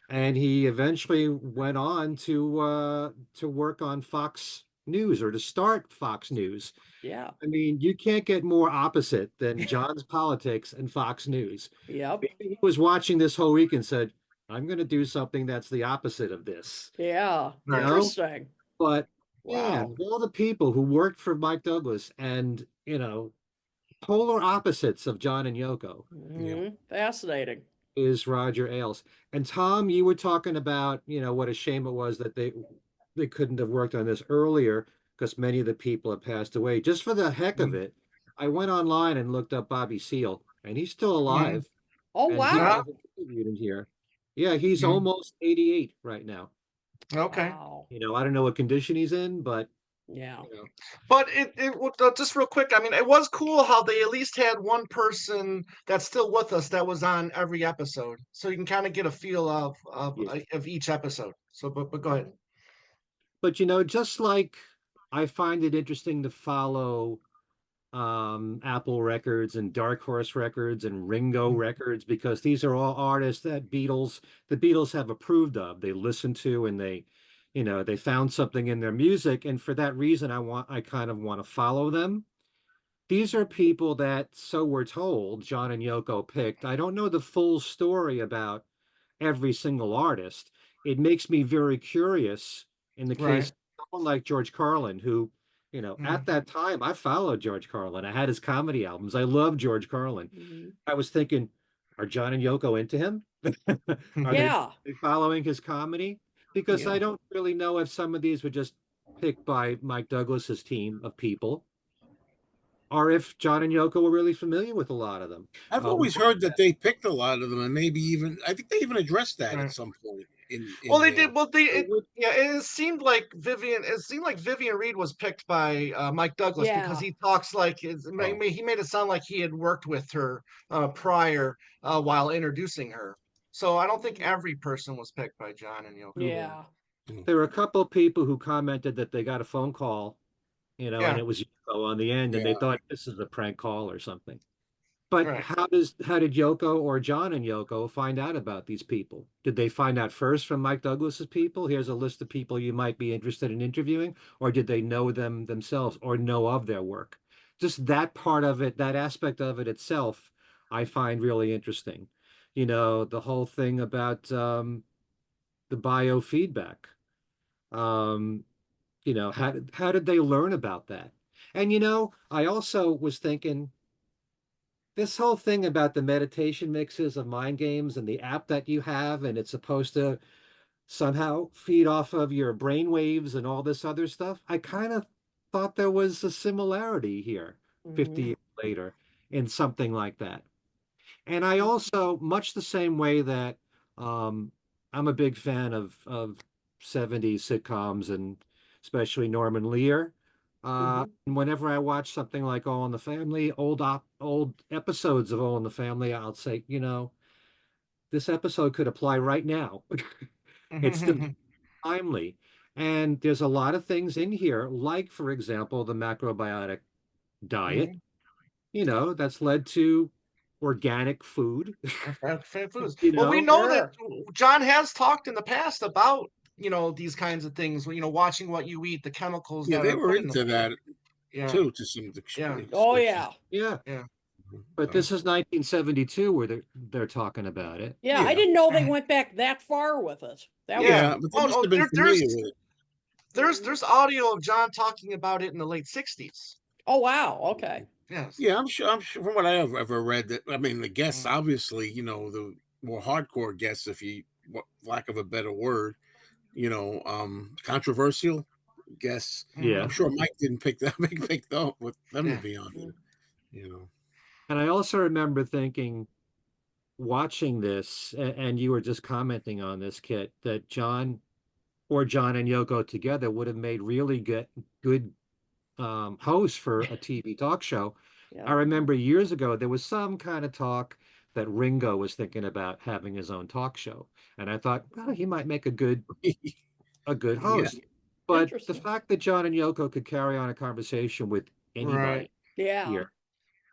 And he eventually went on to work on Fox News, or to start Fox News. Yeah. I mean, you can't get more opposite than John's politics and Fox News. Yep. Maybe he was watching this whole week and said, I'm going to do something that's the opposite of this, Yeah. you Right. know? Interesting. But man, Wow. of all the people who worked for Mike Douglas and, polar opposites of John and Yoko Yeah. Fascinating. is Roger Ailes. And Tom, you were talking about, what a shame it was that they couldn't have worked on this earlier because many of the people have passed away. Just for the heck of it, I went online and looked up Bobby Seale, and he's still Mm-hmm. alive, Oh, and he Uh-huh. wow. hasn't contributed here. Yeah, he's Mhm. almost 88 right now. Okay. Wow. I don't know what condition he's in, but Yeah. you know, But just real quick, I mean, it was cool how they at least had one person that's still with us that was on every episode, so you can kind of get a feel yeah. of each episode. So, but go ahead. But just like I find it interesting to follow Apple Records and Dark Horse Records and Ringo Records, because these are all artists that the Beatles have approved of. They listen to, and they found something in their music, and for that reason, I kind of want to follow them. These are people that, so we're told, John and Yoko picked. I don't know the full story about every single artist. It makes me very curious in the case Right. of someone like George Carlin, who, at Mm-hmm. that time, I followed George Carlin. I had his comedy albums. I love George Carlin. Mhm. I was thinking, are John and Yoko into him? Are they Yeah. following his comedy? Because I Yeah. don't really know if some of these were just picked by Mike Douglas's team of people, or if John and Yoko were really familiar with a lot of them. I've always heard that they picked a lot of them, and maybe even I think they even addressed that at Right. some point Well, in they did. Well, I would, yeah. It seemed like Vivian. It seemed like Vivian Reed was picked by Mike Douglas because Yeah. he talks like Oh, he made it sound like he had worked with her prior while introducing her. So I don't think every person was picked by John and Yoko. yeah. Yeah. mm, There were a couple of people who commented that they got a phone call, and Yeah. it was Yoko on the end, and they yeah. thought this is a prank call or something. But Right. how did Yoko or John and Yoko find out about these people? Did they find out first from Mike Douglas's people? Here's a list of people you might be interested in interviewing, or did they know them themselves or know of their work? Just that part of it, that aspect of it itself, I find really interesting. The whole thing about the biofeedback. Um, how did they learn about that? And I also was thinking this whole thing about the meditation mixes of mind games and the app that you have, and it's supposed to somehow feed off of your brain waves and all this other stuff. I kind of thought there was a similarity here 50 Mhm. years later in something like that. And I also, much the same way that I'm a big fan of 70s sitcoms, and especially Norman Lear. Mhm. And whenever I watch something like All in the Family, old episodes of All in the Family, I'll say, this episode could apply right now. It's still timely. And there's a lot of things in here, like, for example, the macrobiotic diet, Mhm. that's led to organic food. Foods. You Well, we know, know that Sure. John has talked in the past about, these kinds of things, watching what you eat, the chemicals Yeah, that they are were put in the into food. that Yeah, too, to some yeah, Oh extent. yeah. yeah. yeah. But So, this is 1972 where they're talking about it. Yeah, I yeah, didn't know they went back that far with it. That was Yeah. yeah, but they Oh, must no, have been familiar with it. there's audio of John talking about it in the late 60s. Oh wow. Okay. Yes. Yeah, I'm sure. I'm sure from what I have ever read that. I mean, the guests, Mm, obviously, the more hardcore guests, if you, lack of a better word, controversial guests. I'm mm, Yeah. sure Mike didn't pick that, pick up with them to yeah. be on Mm. there. You know. And I also remember thinking, watching this, and you were just commenting on this, Kit, that John and Yoko together would have made really good hosts for a TV talk show. I Yeah. remember years ago there was some kind of talk that Ringo was thinking about having his own talk show, and I thought, well, he might make a good Yeah. host. But the Interesting. fact that John and Yoko could carry on a conversation with Right. anybody Yeah. here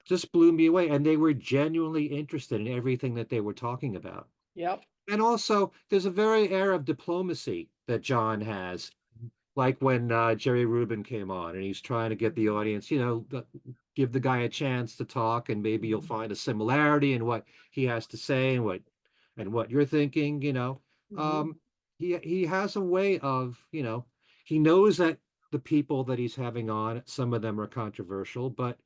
just blew me away, and they were genuinely interested in everything that they were talking about. Yep. And also, there's a very air of diplomacy that John has, like when Jerry Rubin came on and he's trying to get the audience, give the guy a chance to talk, and maybe you'll find a similarity in what he has to say and what you're thinking. Hmm. Um, he has a way of, he knows that the people that he's having on, some of them are controversial, but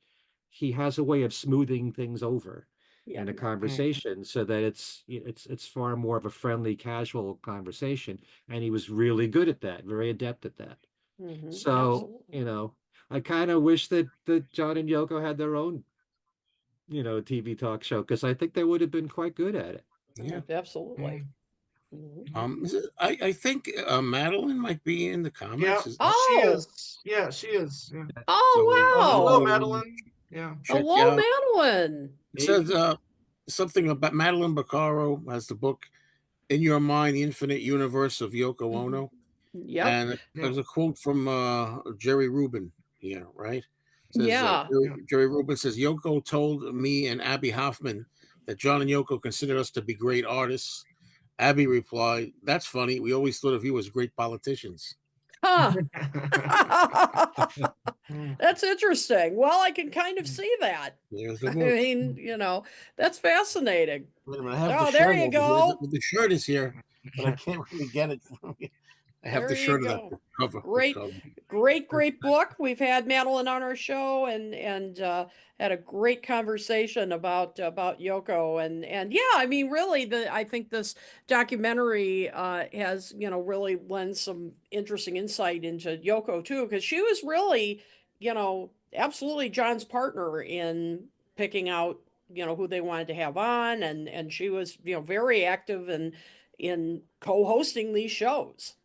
he has a way of smoothing things over Yeah. in a Mm, conversation so that it's far more of a friendly, casual conversation. And he was really good at that, very adept at that. Hmm. So, Absolutely. I kind of wish that John and Yoko had their own, TV talk show, because I think they would have been quite good at it. Yeah. Absolutely. mm, Hmm. I think Madeline might be in the yeah. comments. She Oh. is. Yeah, she is. Yeah. Oh Oh, hello, wow. Madeline. Yeah. Check Hello, out. Madeline. It says Maybe. something about Madeline Baccaro has the book "In Your Mind: The Infinite Universe of Yoko Hmm. Ono," Yep. and Yeah. there's a quote from Jerry Rubin here, right? It says Yeah. Yeah. Jerry Rubin says Yoko told me and Abby Hoffman that John and Yoko consider us to be great artists. Abby replied, "That's funny. We always thought of you as great politicians." Huh. Mm, That's interesting. Well, I can kind of see that. There's the I book. mean, that's fascinating. Wait a minute, I have the Oh, there shirt you over here. go. The shirt is here, but I can't really get it from you. I have There the you shirt of that go. cover. Book Great, cover. great book. We've had Madeline on our show and had a great conversation about Yoko and yeah, I mean, really, I think this documentary has really lent some interesting insight into Yoko too, because she was really absolutely John's partner in picking out who they wanted to have on, and she was very active in co-hosting these shows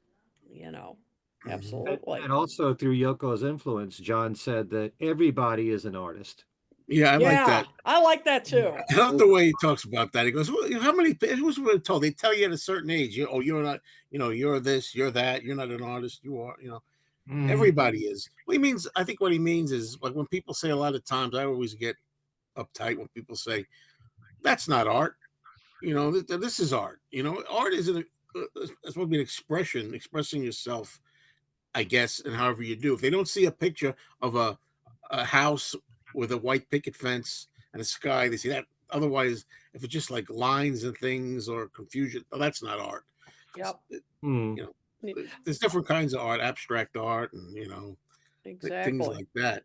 you know, Mhm. absolutely. And also through Yoko's influence, John said that everybody is an artist. Yeah, I like Yeah, that. I like that too. I love the way he talks about that. He goes, "Well, how many? Who's been told? They tell you at a certain age, you're not. You're this, you're that. You're not an artist. You are. mm, Everybody is." What he means, I think, what he means is like when people say a lot of times. I always get uptight when people say that's not art. This is art. Art is it's supposed to be an expression, expressing yourself, I guess, and however you do. If they don't see a picture of a house with a white picket fence and a sky, they see that. Otherwise, if it's just like lines and things or confusion, oh, that's not art. Yep. Hmm. You there's different kinds of art, abstract art, and things Exactly. like that.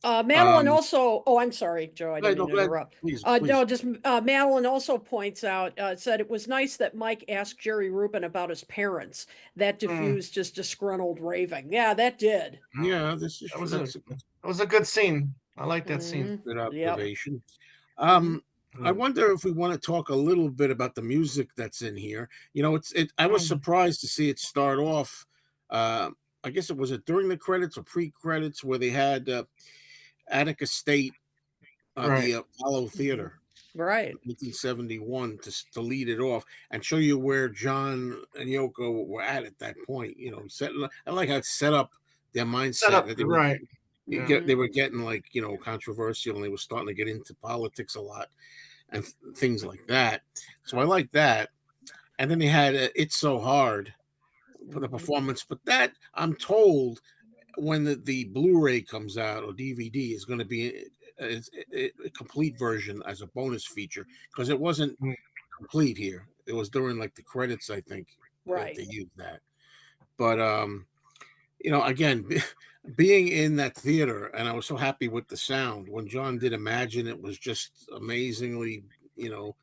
Madeline Um, also, oh, I'm sorry, Joe, I go didn't ahead, no, mean to go ahead, interrupt. please, No, please. just Madeline also points out, said it was nice that Mike asked Jerry Rubin about his parents. That mm. diffused his disgruntled raving. Yeah, that did. Yeah, this is That true. was a That's a that was a good scene. I like that scene. good Yep. observation. Hmm. I Mm, wonder if we want to talk a little bit about the music that's in here. I was mm. surprised to see it start off. Uh, I guess it was during the credits or pre-credits where they had Attica State, Right. the Apollo Hmm. Theater, Right. 1971, to lead it off and show you where John and Yoko were at that point. I like how it set up their Set mindset up that they were right. Yeah. They were getting like controversial, and they were starting to get into politics a lot and things like that. So I like that. And then they had "It's So Hard" for the Mhm. performance, but that I'm told when the Blu-ray comes out or DVD is going to be a complete version as a bonus feature because it wasn't Mm. complete here. It was during like the credits, I think, that Right. they used that. But again, being in that theater, and I was so happy with the sound when John did Imagine. It was just amazingly, you know,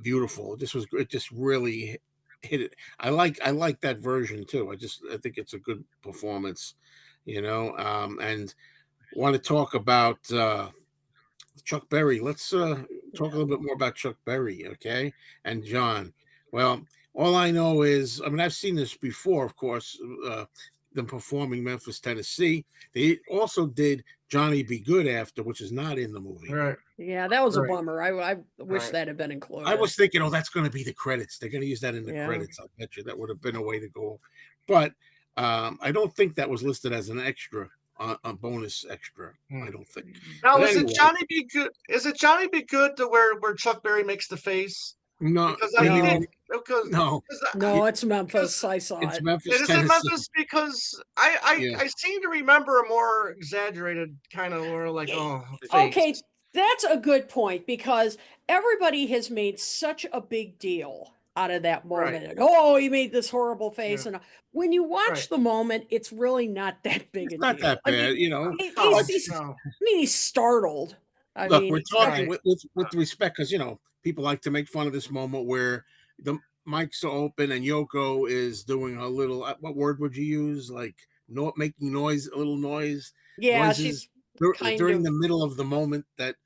beautiful. This was it. Just really hit it. I like that version too. I think it's a good performance, and want to talk about Chuck Berry. Let's talk a little bit more about Chuck Berry, okay? And John. Well, all I know is, I mean, I've seen this before, of course, them performing Memphis, Tennessee. They also did Johnny Be Good after, which is not in the movie. Right. Yeah, that was a Right. bummer. I wish Right. that had been I included. was thinking, oh, that's going to be the credits. They're going to use that in the Yeah. credits. I bet you that would have been a way to go. But I don't think that was listed as an extra, a bonus extra. I Mm. don't think. Now, But is it anyway, Johnny Be Good? Is it Johnny Be Good to where Chuck Berry makes the face? no, Because I maybe, did No, maybe because no. no, it's Memphis. because I saw It's it. Memphis, it is in Tennessee. Memphis because I Yeah. I seem to remember a more exaggerated kind of more like face. Okay, that's a good point because everybody has made such a big deal out of that Right. moment. And, oh, he made this horrible face. Yeah. And when you Right. watch the moment, it's really not that big It's a not deal. that bad. No. He's No. I mean, he's startled. I Look, mean, we're he's talking Right. with respect because people like to make fun of this moment where the mics are open and Yoko is doing a little. What word would you use? Like no, making noise, a little yeah, noises she's kind during of, the middle of the moment that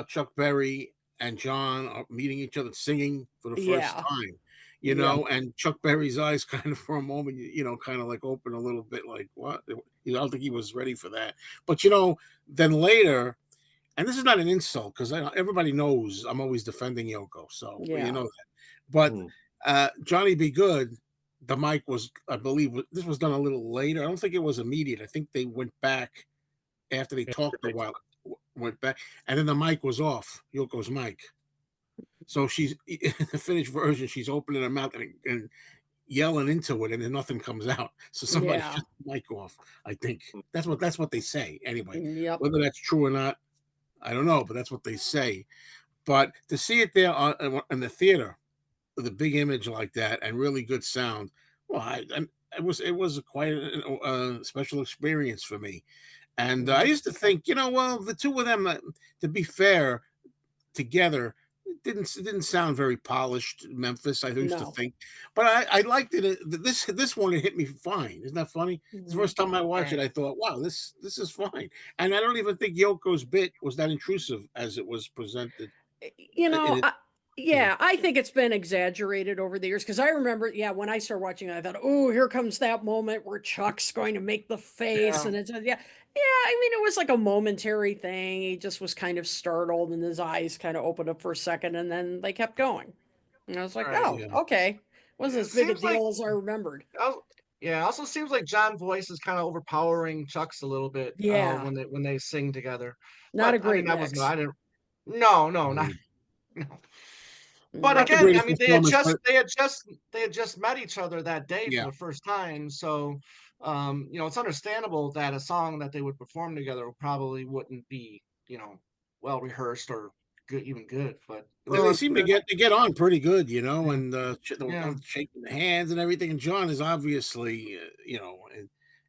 Chuck Berry and John are meeting each other, singing for the first yeah, time. yep, And Chuck Berry's eyes kind of for a moment, kind of like open a little bit, like what? I don't think he was ready for that. But then later, and this is not an insult because everybody knows I'm always defending Yoko, so you yeah. know that. But Mm. Johnny Be Good, the mic was, I believe, this was done a little later. I don't think it was immediate. I think they went back after they After talked a they while, talk. went back, and then the mic was off, Yoko's mic. So she's in the finished version. She's opening her mouth and yelling into it, and then nothing comes out. So somebody Yeah. shut the mic off. I think that's what they say. Anyway, Yep. whether that's true or not, I don't know, but that's what they say. But to see it there in the theater with a big image like that and really good sound, well, it was quite a special experience for me. And I Mhm. used to think, well, the two of them, to be fair, together, it didn't sound very polished. Memphis, I used to No. think, but I liked it. This one, it hit me fine. Isn't that funny? The Mhm. first time I watched it, Right. I thought, wow, this is fine. And I don't even think Yoko's bit was that intrusive as it was presented. You In know, it, you know. yeah, I think it's been exaggerated over the years because I remember, yeah, when I started watching it, I thought, oh, here comes that moment where Chuck's going to make the face, Yeah. and it's yeah, I mean, it was like a momentary thing. He just was kind of startled, and his eyes kind of opened up for a second, and then they kept going. And I was like, Right. oh, Yeah, okay, wasn't It as big a seems like deal as I remembered. al- yeah. Also seems like John voice is kind of overpowering Chuck's a little bit Yeah, when they sing together. not a But I mean great that was no. I mix. didn't. No. No. Not. Mhm. No. But No. Not the again, I greatest mean, they had performance, just but they had just they had just met each other that day for yeah, the first time, so it's understandable that a song that they would perform together probably wouldn't be, well rehearsed or good, even good. But it was they seem to good. get on pretty good, Yeah, and they were yeah, shaking the hands and everything. And John is obviously,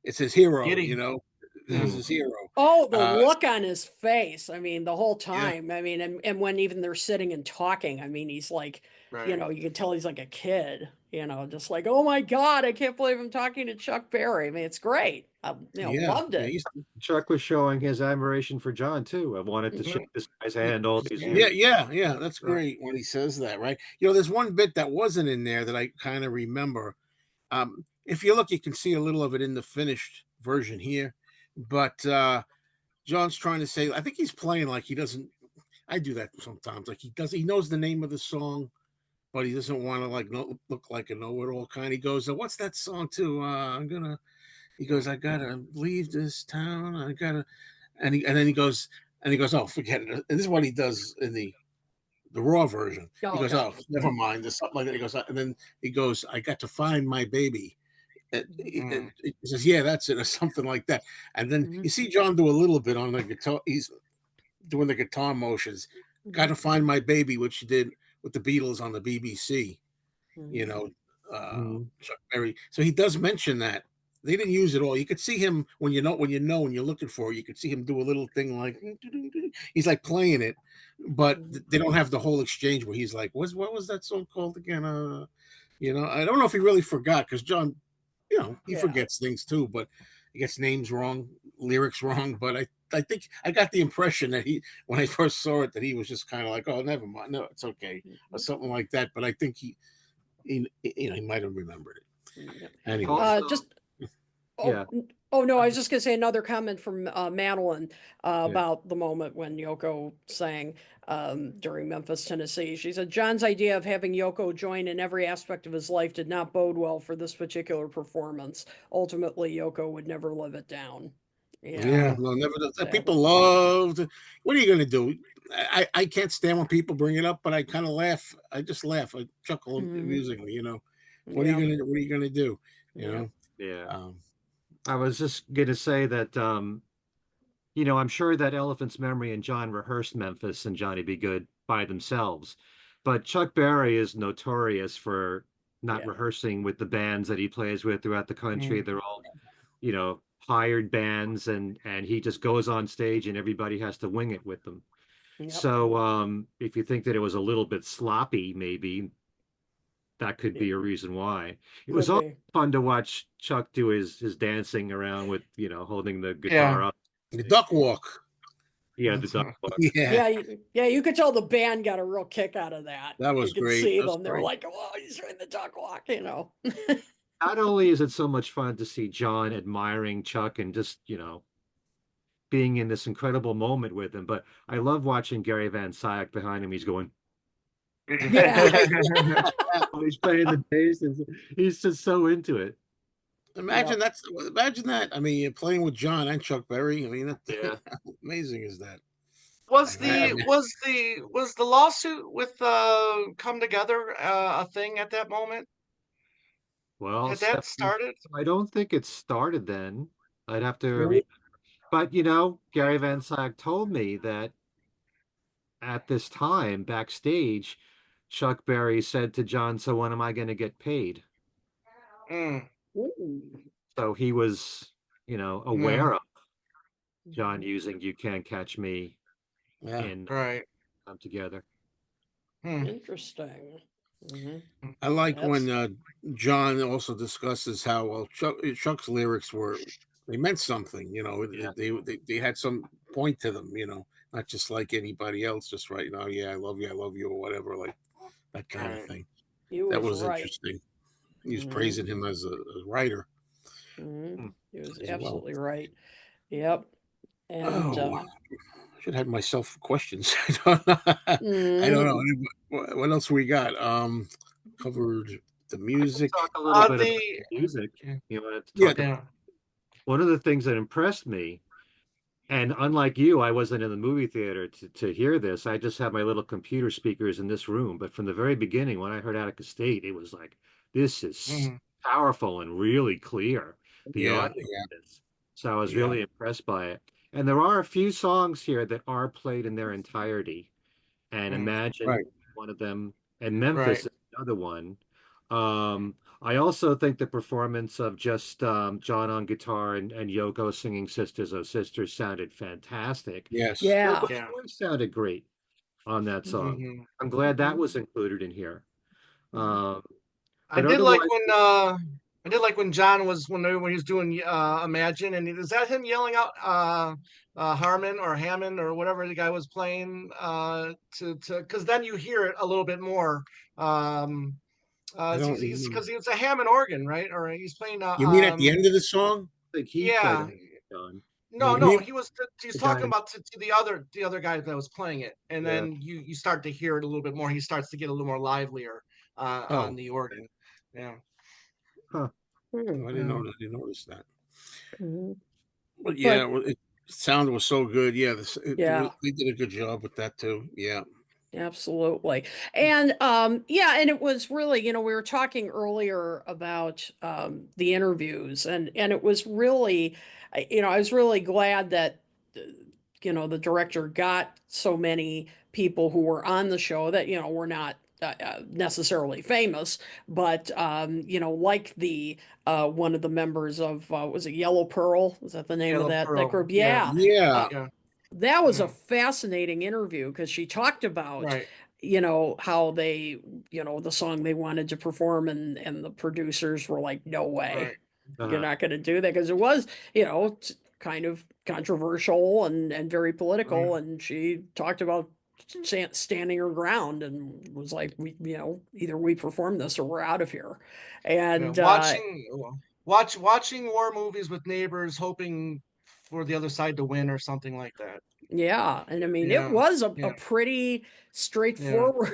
it's his hero. giddy. This is Mm. Yeah, his hero. Oh, the Uh, look on his face. I mean, the whole yeah, time. I mean, and when even they're sitting and talking, I mean, he's like, right. you can tell he's like a kid, just like, oh my God, I can't believe I'm talking to Chuck Berry. I mean, it's great. I, yeah, loved yeah. it. Chuck was showing his admiration for John too. I wanted to Mhm. shake this guy's Y- hand all these Yeah, years. yeah. That's right. great when he says that, right? There's one bit that wasn't in there that I kind of remember. If you look, you can see a little of it in the finished version here, but John's trying to say, I think he's playing like he doesn't. I do that sometimes. Like he knows the name of the song, but he doesn't want to like look like a know-it-all kind. He goes, "What's that song too? I'm gonna." He goes, I gotta leave this town. I gotta, and then he goes, oh, forget it. And this is what he does in the raw version. He goes, Okay. oh, never mind. There's something like that. He goes, and then he goes, I got to find my baby. He says, yeah, that's it, or something like that. And then Mhm. you see John do a little bit on the guitar. He's doing the guitar motions. Got to Mhm. find my baby, which he did with the Beatles on the BBC. You Mhm. know, Mhm. Chuck Berry. So he does mention that. They didn't use it all. You could see him when you're looking for it. You could see him do a little thing like he's like playing it, but Mhm. they don't have the whole exchange where he's like, what was that song called again? I don't know if he really forgot because John, he Yeah. forgets things too, but he gets names wrong, lyrics wrong. But I think I got the impression that when I first saw it, that he was just kind of like, oh, never mind, no, it's okay, or Mhm. something like that. But I think he might have remembered it Yep. anyway. Also, Just yeah, oh no, I was just gonna say another comment from Madeline yeah. about the moment when Yoko sang during Memphis, Tennessee. She said John's idea of having Yoko join in every aspect of his life did not bode well for this particular performance. Ultimately, Yoko would never live it down. Yeah, Yeah, Mm. no, never. People sadly. loved. What are you going to do? I can't stand when people bring it up, but I kind of laugh. I just laugh. I chuckle Hmm. amusingly. Yep. What are you gonna do? You Yep. know. Yeah. Um, I was just gonna say that I'm sure that Elephant's Memory and John rehearsed Memphis and Johnny Be Good by themselves. But Chuck Berry is notorious for not Yeah. rehearsing with the bands that he plays with throughout the country. Mhm. They're all, hired bands and he just goes on stage and everybody has to wing it with them. Yep. So if you think that it was a little bit sloppy, maybe that could be It a reason why. It was could also be. fun to watch Chuck do his dancing around with, holding the Yeah. guitar up. the duck walk. Yeah, the duck walk. Yeah, Yeah, you could tell the band got a real kick out of that. that You was could great. see That was them. They were great. like, "Oh, he's doing the duck walk." Not only is it so much fun to see John admiring Chuck and just, being in this incredible moment with him, but I love watching Gary Van Syck behind him. He's going, Yeah. oh, he's playing the bass, and he's just so into it. Yep. Imagine that. I mean, you're playing with John and Chuck Berry. I mean, Yeah. how amazing is that? Was I the mean, was the lawsuit with Come Together a thing at that moment? Well, Had that started? I don't think it started then. I'd have to Nope. but Gary Van Syck told me that at this time backstage, Chuck Berry said to John, "So when am I going to get paid?" Mm, Ooh. So he was, yeah, aware of John Mhm. using "You Can't Catch Me" yeah. in right. Come Together. Hmm. Interesting. Hmm. I like when That's John also discusses how well Chuck's lyrics they meant something. Yeah. They had some point to them. Not just like anybody else, just right now. Yeah, I love you, or whatever, like that kind of Right. thing. he That was was right. interesting. He was Hmm. praising him as a writer Hmm. Hmm. He was as well. absolutely right. Yep. And Oh, I should have myself questions. I don't know. I don't know. mhm. What else we got? Covered the I can music. talk a little bit about The the music. yeah, You wanted to Yeah, talk about yeah. one of the things that impressed me, and unlike you, I wasn't in the movie theater to hear this. I just have my little computer speakers in this room. But from the very beginning, when I heard Attica State, it was like, this is Mhm, powerful and really clear, the yeah, audio yeah, is. So I was yeah. really impressed by it. And there are a few songs here that are played in their entirety. And mm, Imagine Right. one of them, and Memphis right. is another one. I also think the performance of just John on guitar and Yoko singing "Sisters Oh Sisters" sounded fantastic. Yes. Yeah. Yoko's Yeah. voice sounded great on that song. Hmm. I'm glad that Hmm. was included in here. Hmm. Um, I but did like otherwise, when John was when he was doing Imagine, and is that him yelling out Harmon or Hammond or whatever the guy was playing to because then you hear it a little bit more. Um I don't he's remember. because it's a Hammond organ, right? Or he's playing You mean at the end of the song? I think he played yeah. it, John. No, You Maybe no, mean he was the guy. talking about to the other guy that was playing it, and Yeah. then you start to hear it a little bit more. He starts to get a little more livelier on oh, the organ. Yeah. Huh. I Hmm. didn't Yeah. know I didn't notice that. Mhm. But yeah, But sound was so good. Yeah, yeah. they did a good job with that too. Yeah. Absolutely. And yeah, and it was really, we were talking earlier about the interviews and it was really I was really glad that uh, the director got so many people who were on the show that were not necessarily famous, but like the one of the members of was it Yellow Pearl? Was that the name of Yellow that Pearl. group? Yeah, Yeah. Yeah. yeah, That was a yeah. fascinating interview because she talked about, Right, how they, the song they wanted to perform and the producers were like, no way, right. you're Uh-huh. not going to do that because it was, kind of controversial and very political. Mm. And she talked about standing her ground and was like, either we perform this or we're out of here. Yeah, And watching war movies with neighbors, hoping for the other side to win or something like that. yeah, and I mean, it Yeah, was a yeah, pretty yeah. straightforward,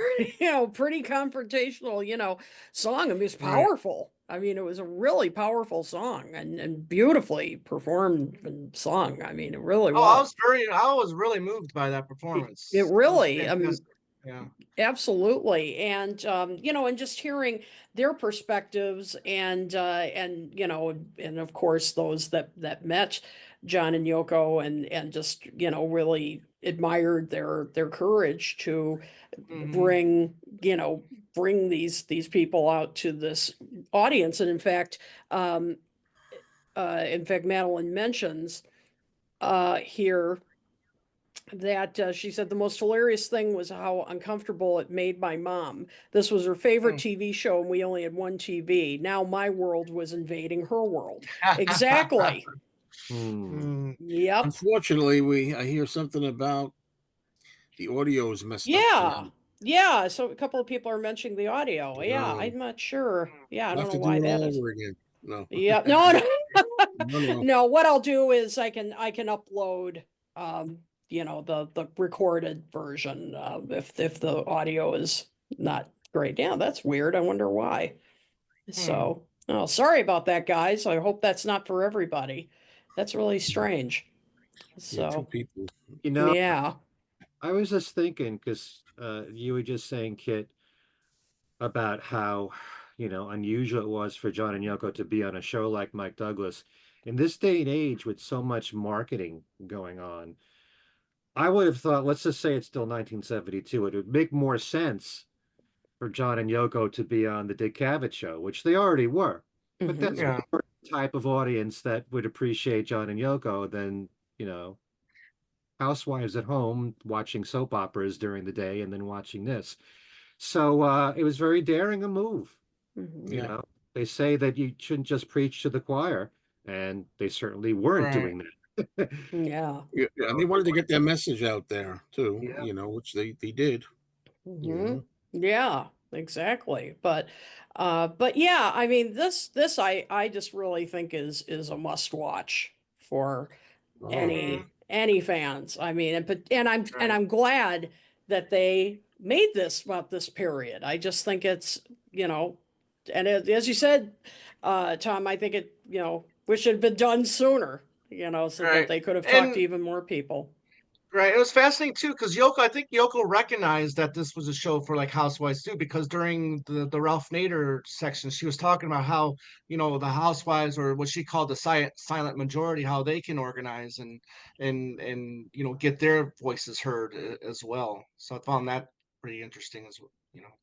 pretty confrontational, song. I mean, it's Right. powerful. I mean, it was a really powerful song and beautifully performed and sung. I mean, it really Oh, was. I was really moved by that It performance. It was really, fantastic. Yeah. absolutely. And and just hearing their perspectives and and of course those that met John and Yoko and just, really admired their courage to Hmm. bring, bring these people out to this audience. And in fact, Madeline mentions here that she said the most hilarious thing was how uncomfortable it made my mom. This was her favorite Mm. TV show, and we only had one TV. Now my world was invading her world. Exactly. Hmm. Mm. Yep. Unfortunately, I hear something about the audio is messed up Yeah. tonight. Yeah. So a couple of people are mentioning the audio. Yeah, No, I'm not sure. Yeah, I we'll don't have know to do why it that all is. over again. No, Yep. No, no. no, no. No, what I'll do is I can upload the recorded version if the audio is not great. Yeah, that's weird. I wonder why. Hmm. So, oh, sorry about that, guys. I hope that's not for everybody. That's really strange. Yeah, two So, people. You know, yeah. I was just thinking because you were just saying, Kit, about how, unusual it was for John and Yoko to be on a show like Mike Douglas. In this day and age, with so much marketing going on, I would have thought, let's just say it's still 1972, it would make more sense for John and Yoko to be on the Dick Cavett show, which they already were. But Hmm. that's Yeah. more the type of audience that would appreciate John and Yoko than, you know, housewives at home watching soap operas during the day and then watching this. So it was very daring a move. Hmm. You Yeah, know, they say that you shouldn't just preach to the choir, and they certainly weren't Right. doing that. Yeah. yeah, yeah, and they wanted to get their message out there too. Yeah. Which they did. You Hmm. know. Yeah, exactly. But yeah, I mean this I just really think is a must watch for Oh, Hmm. any fans. I mean, and Right. I'm glad that they made this about this period. I just think it's, and as you said, Tom, I think it, wish it had been done sooner, so that Right. they could have talked to And even more people. right, it was fascinating too, because I think Yoko recognized that this was a show for like housewives too, because during the Ralph Nader section, she was talking about how, the housewives or what she called the silent majority, how they can organize and get their voices heard as well. So I found that pretty interesting as well,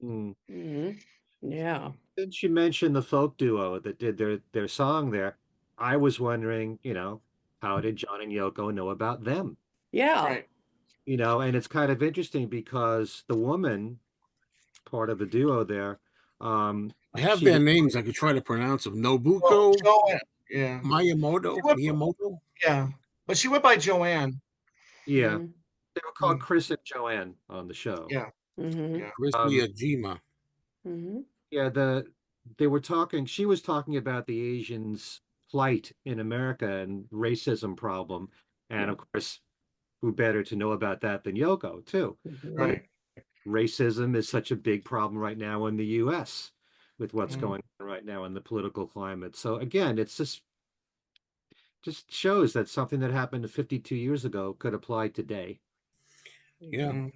Mm. Hmm. Yeah. Since you mentioned the folk duo that did their song there, I was wondering, how did John and Yoko know about them? Yeah. Right. And it's kind of interesting because the woman, part of the duo there, um, I have she their was, names. I could try to pronounce them. Well, Nobuko Joanne, yeah, she Miyamoto. went, Miyamoto. yeah, but she went by Joanne. yeah, Hmm. they were called Mm. Chris and Joanne on the show. Yeah, Hmm. yeah. Chris Um, Miyajima. Hmm. yeah, they were talking, she was talking about the Asians' plight in America and racism problem. And Yeah. of course, who better to know about that than Yoko, too? Hmm. But Right. racism is such a big problem right now in the US with what's Mm. going on right now in the political climate. So again, it's just just shows that something that happened 52 years ago could apply today. Yeah. Mm.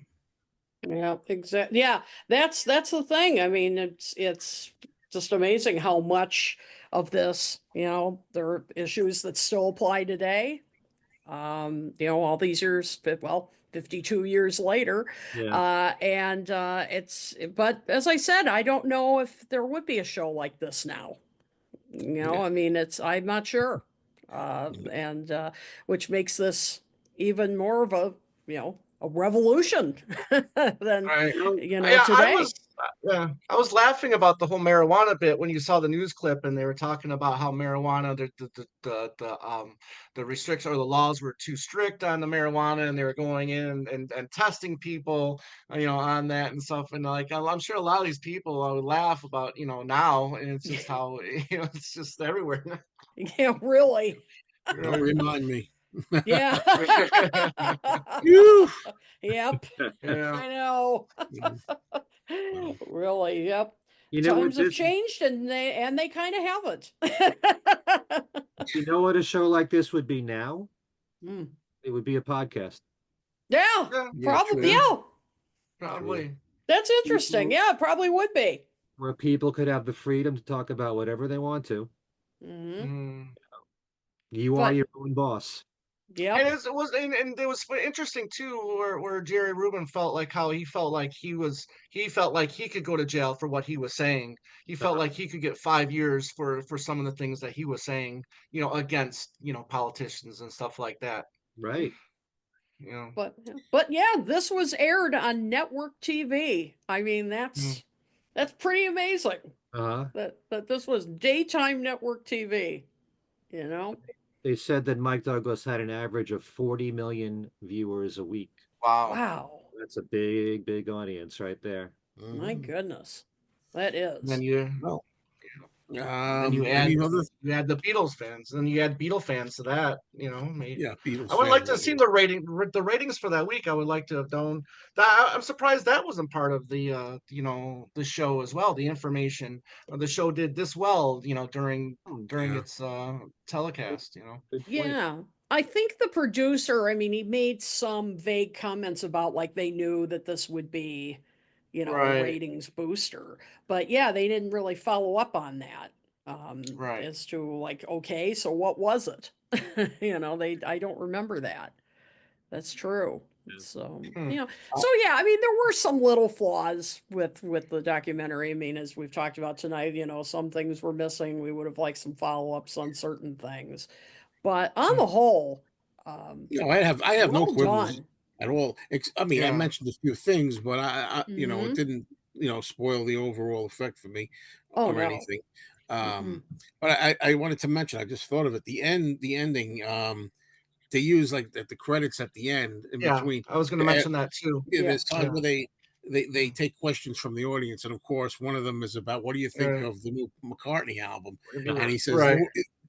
Yeah, exactly. Yeah, that's the thing. I mean, it's just amazing how much of this, there are issues that still apply today. All these years, well, 52 years later. Yeah. But as I said, I don't know if there would be a show like this now. Yeah. I mean, I'm not sure. And which makes this even more of a revolution than, Right. Yeah, today. I was laughing about the whole marijuana bit when you saw the news clip and they were talking about how marijuana, the restrictions or the laws were too strict on the marijuana, and they were going in and testing people, on that and stuff. And like, I'm sure a lot of these people would laugh about, now, and it's just how, it's just everywhere. Yeah, really. Don't remind me. Yeah. Phew. Yep. Yeah. I know. Well, Really, yep. You know what Times have this changed and they kind of haven't. you know what a show like this would be now? Mm. It would be a podcast. Yeah, Yeah, yeah, probably. true. Yeah, True. probably. that's interesting. People, Yeah, it probably would be. where people could have the freedom to talk about whatever they want to. Hmm. Mm. You are But your own boss. yep. And it was interesting too, where Jerry Rubin felt like how he felt like he could go to jail for what he was saying. He felt like he could get 5 years for some of the things that he was saying, against, politicians and stuff like that. Right. You know. But yeah, this was aired on network TV. I mean, Mm. that's pretty amazing Uh-huh. that this was daytime network TV, you know? They said that Mike Douglas had an average of 40 million viewers a week. Wow. Wow. That's a big, big audience right there. My Mhm. goodness. That And then is. you Well, then you any other? you add the Beatles fans, then you add Beatle fans to that. Yeah, Beatles I would fans like to have love seen it. the ratings for that week. I would like to have known that. I'm surprised that wasn't part of the show as well. The information the show did this well, during Yeah. its telecast. Good point. Yeah. I think the producer, I mean, he made some vague comments about like they knew that this would be, a Right, ratings booster. But yeah, they didn't really follow up on that. right. As to like, okay, so what was it? I don't remember that. That's true. Yeah. So, Hmm. yeah, I mean, there were some little flaws with the documentary. I mean, as we've talked about tonight, some things were missing. We would have liked some follow-ups on certain things. But on Hmm. the whole, No, I have no well quibbles done. at all. I mean, I Yeah. mentioned a few things, but it Hmm. didn't, spoil the overall effect for me Oh or no. anything. Mm-mm. But I wanted to mention, I just thought of it. The ending, they use like at the credits at the end in Yeah, between. I was going to mention that too. Yeah, Yeah. there's times Yeah. where they take questions from the audience, and of course, one of them is about what do you think Right. of the new McCartney album? And Uh-huh. he says, Right.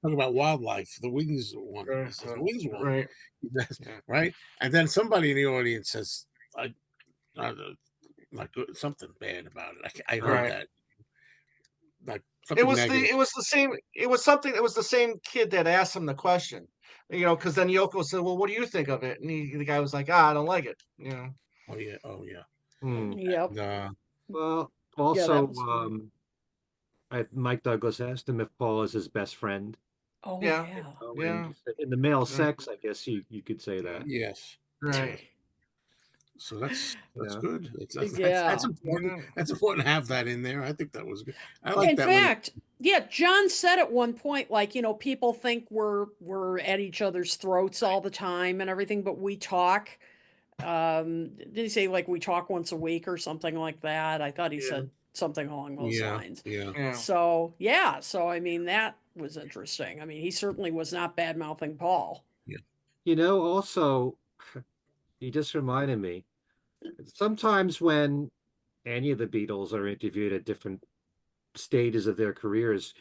talk about wildlife, the wings one. He Right. says, the wings one. Right. He says, Yeah. right? And then somebody in the audience says, like, uh, like something bad about it. I heard Uh-huh. Right. that, like something negative. It was the same kid that asked him the question, because then Yoko said, "Well, what do you think of it?" And the guy was like, "Ah, I don't like it." Oh yeah. Hmm. Yep. And, Well, Yeah, that also, was funny. Mike Douglas asked him if Paul is his best friend. Oh Yeah. yeah. Oh, and Yeah. he said in the male Yeah. sex, I guess you could say Yeah. that. yes. Right. So that's Yeah. good. That's Yeah. important. Yeah. That's important to have that in there. I think that was good. I like In that when fact, yeah, John said at one point, like, people think we're at each other's throats all the time and everything, but we talk. Did he say like we talk once a week or something like that? I thought he Yeah. said something along those yeah, lines. yeah, Yeah. So yeah, so I mean that was interesting. I mean, he certainly was not bad mouthing Paul. yeah, Also, he just reminded me, sometimes when any of the Beatles are interviewed at different stages of their careers,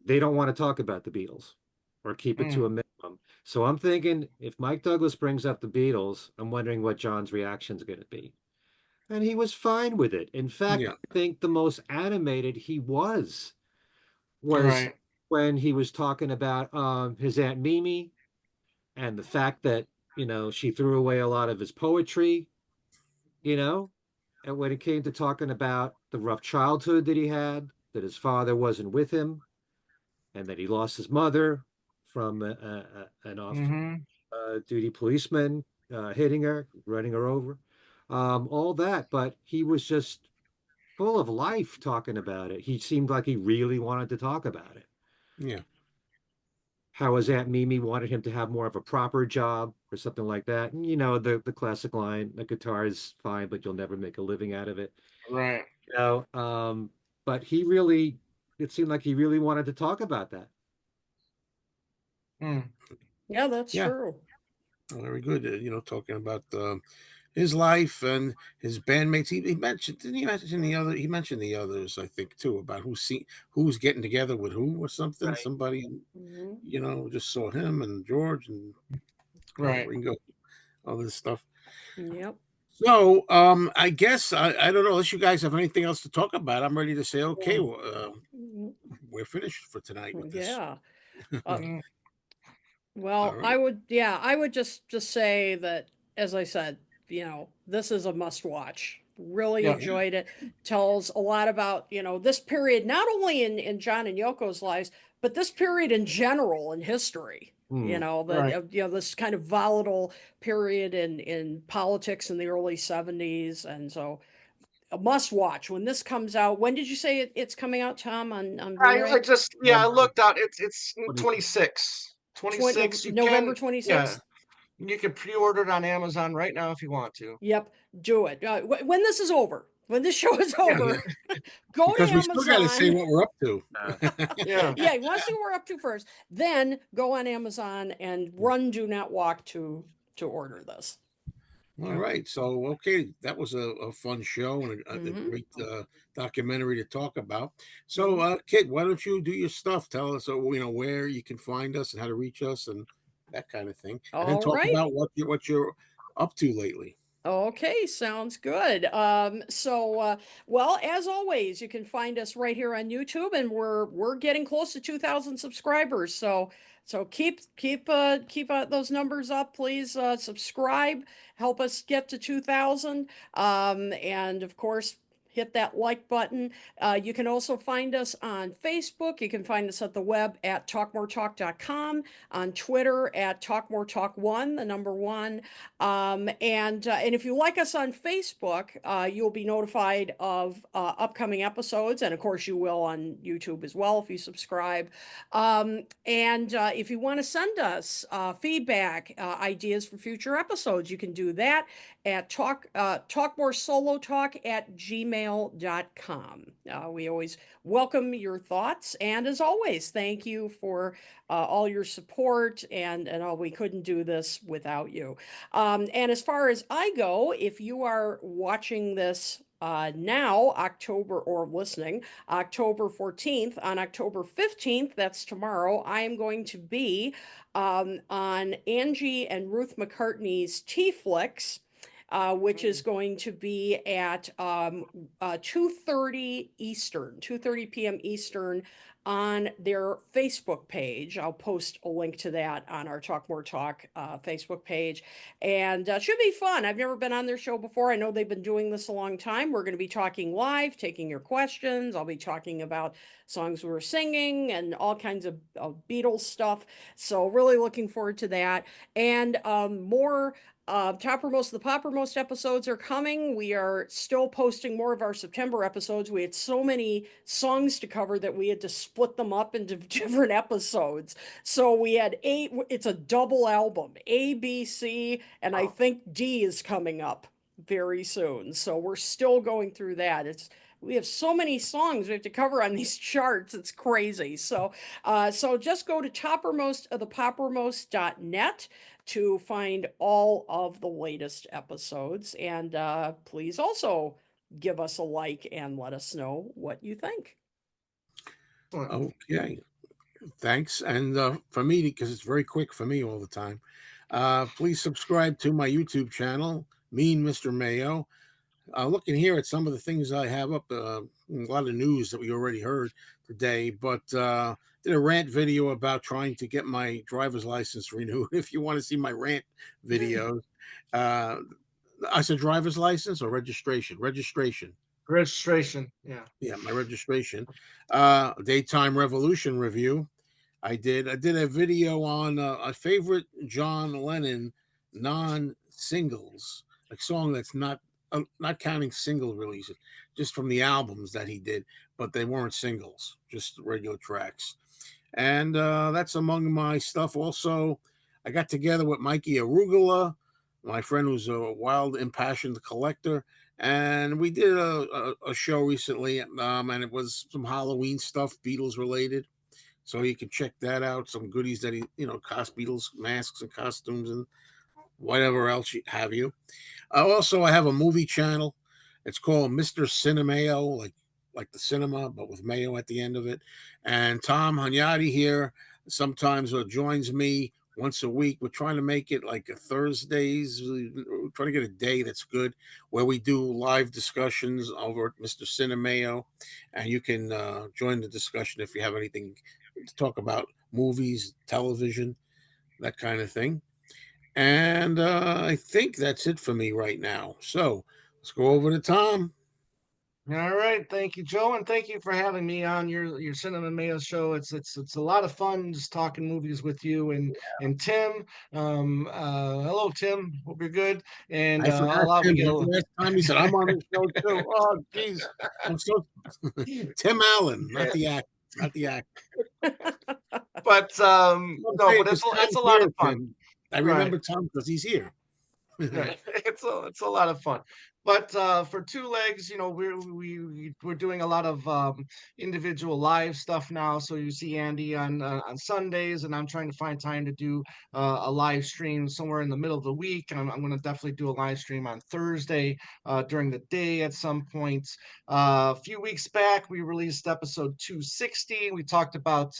they don't want to talk about the Beatles or keep it to Mm. a minimum. So I'm thinking if Mike Douglas brings up the Beatles, I'm wondering what John's reaction is going to be. And he was fine with it. In fact, yeah. I think the most animated he was Right. when he was talking about his Aunt Mimi and the fact that, she threw away a lot of his poetry, you know, and when it came to talking about the rough childhood that he had, that his father wasn't with him, and that he lost his mother from an off Mm-hmm. duty policeman hitting her, running her over, all that. But he was just full of life talking about it. He seemed like he really wanted to talk about it. Yeah. How his Aunt Mimi wanted him to have more of a proper job or something like that. And the classic line, the guitar is fine, but you'll never make a living out of it. Right. You know, um, but it seemed like he really wanted to talk about that. Mm. Yeah, that's Yeah. true. Very good. Talking about his life and his bandmates. He mentioned, didn't he mention the other? He mentioned the others, I think, too, about who's getting together with who or something. Right. Somebody, Mhm. just saw him and George and Right. Ringo, all this stuff. Yep. So, I guess I don't know unless you guys have anything else to talk about. I'm ready to say, okay, Mm. well, Mhm. we're finished for tonight with this. Yeah. Uh, Mm. All well, right. I would just say that, as I said, this is a must watch. Really Yeah. Yeah. enjoyed it. Tells a lot about, this period, not only in John and Yoko's lives, but this period in general in history. Hmm. Right. This kind of volatile period in politics in the early 70s. And so a must watch when this comes out. When did you say it's coming out, Tom, on I Blu-ray? just I Um, looked out. It's 26. 26. 20, 26. You November can, yeah. 26th. You can pre-order it on Amazon right now if you want to. Yep, do it. When this is over, when this show is Yeah. over, go to Because we still got to say Amazon. what we're up to. Yeah. Yeah, you want to see what we're up to first. Then go on Amazon and run, do not walk to order this. All Yeah. right. So, okay, that was a fun show and a Mm-hmm. great documentary to talk about. So, Mm-hmm. Kid, why don't you do your stuff? Tell us, where you can find us and how to reach us and that kind of thing, and then All talk right. about what you're up to lately. Okay, sounds good. Well, as always, you can find us right here on YouTube, and we're getting close to 2,000 subscribers. So keep those numbers up, please. Subscribe, help us get to 2,000, and of course, hit that like button. You can also find us on Facebook. You can find us at the web at talkmoretalk.com, on Twitter at talkmoretalk1, the number one. And if you like us on Facebook, you'll be notified of upcoming episodes, and of course you will on YouTube as well if you subscribe. And if you want to send us feedback, ideas for future episodes, you can do that at talkmoresolotalk at gmail.com. We always welcome your thoughts, and as always, thank you for all your support, and all. We couldn't do this without you. And as far as I go, if you are watching this now, October, or listening, October 14th, on October 15th, that's tomorrow, I am going to be on Angie and Ruth McCartney's T-Flicks. Which is going to be at 2:30 Eastern, 2:30 p.m. Eastern, on their Facebook page. I'll post a link to that on our Talk More Talk Facebook page. And should be fun. I've never been on their show before. I know they've been doing this a long time. We're going to be talking live, taking your questions. I'll be talking about songs we were singing and all kinds of Beatles stuff. So really looking forward to that. And more Toppermost, the Poppermost episodes are coming. We are still posting more of our September episodes. We had so many songs to cover that we had to split them up into different episodes. So we had it's a double album, A, B, C, and I think D is coming up very soon. So we're still going through that. We have so many songs we have to cover on these charts. It's crazy. So just go to toppermost.net to find all of the latest episodes. And please also give us a like and let us know what you think. Okay. Thanks. And for me, because it's very quick for me all the time, please subscribe to my YouTube channel, Mean Mr. Mayo. Looking here at some of the things I have up, a lot of news that we already heard today, but did a rant video about trying to get my driver's license renewed. If you want to see my rant videos, uh, I said driver's license or registration. Registration. Registration. Yeah. Yeah, my registration. Daytime Revolution review. I did a video on a favorite John Lennon non-singles, a song that's not counting single releases, just from the albums that he did, but they weren't singles, just regular tracks. And that's among my stuff. Also, I got together with Mikey Arugula, my friend who's a wild, impassioned collector, and we did a show recently, and it was some Halloween stuff, Beatles related. So you can check that out. Some goodies that cost Beatles masks and costumes and whatever else have you. I have a movie channel. It's called Mr. Cinemao, like the cinema, but with mayo at the end of it. And Tom Hunyadi here sometimes joins me once a week. We're trying to make it like a Thursdays. We're trying to get a day that's good where we do live discussions over at Mr. Cinemao, and you can join the discussion if you have anything to talk about, movies, television, that kind of thing. And I think that's it for me right now. So let's go over to Tom. All right, thank you, Joe, and thank you for having me on your Cinema Mayo show. It's a lot of fun just talking movies with you and Tim. Hello, Tim. Hope you're good. And I a forgot lot we Tim. get. Remember last time he said I'm on the show too. Oh, geez, I'm so Tim Allen, not Yeah, the actor, not the actor. but I'm no, saying but because it's Tom's a lot here, of fun. Tim. I Right. remember Tom because he's here. Right. It's a lot of fun. But for two legs, we're doing a lot of individual live stuff now. So you see Andy on Sundays, and I'm trying to find time to do a live stream somewhere in the middle of the week. And I'm going to definitely do a live stream on Thursday during the day at some point. A few weeks back, we released episode 260. We talked about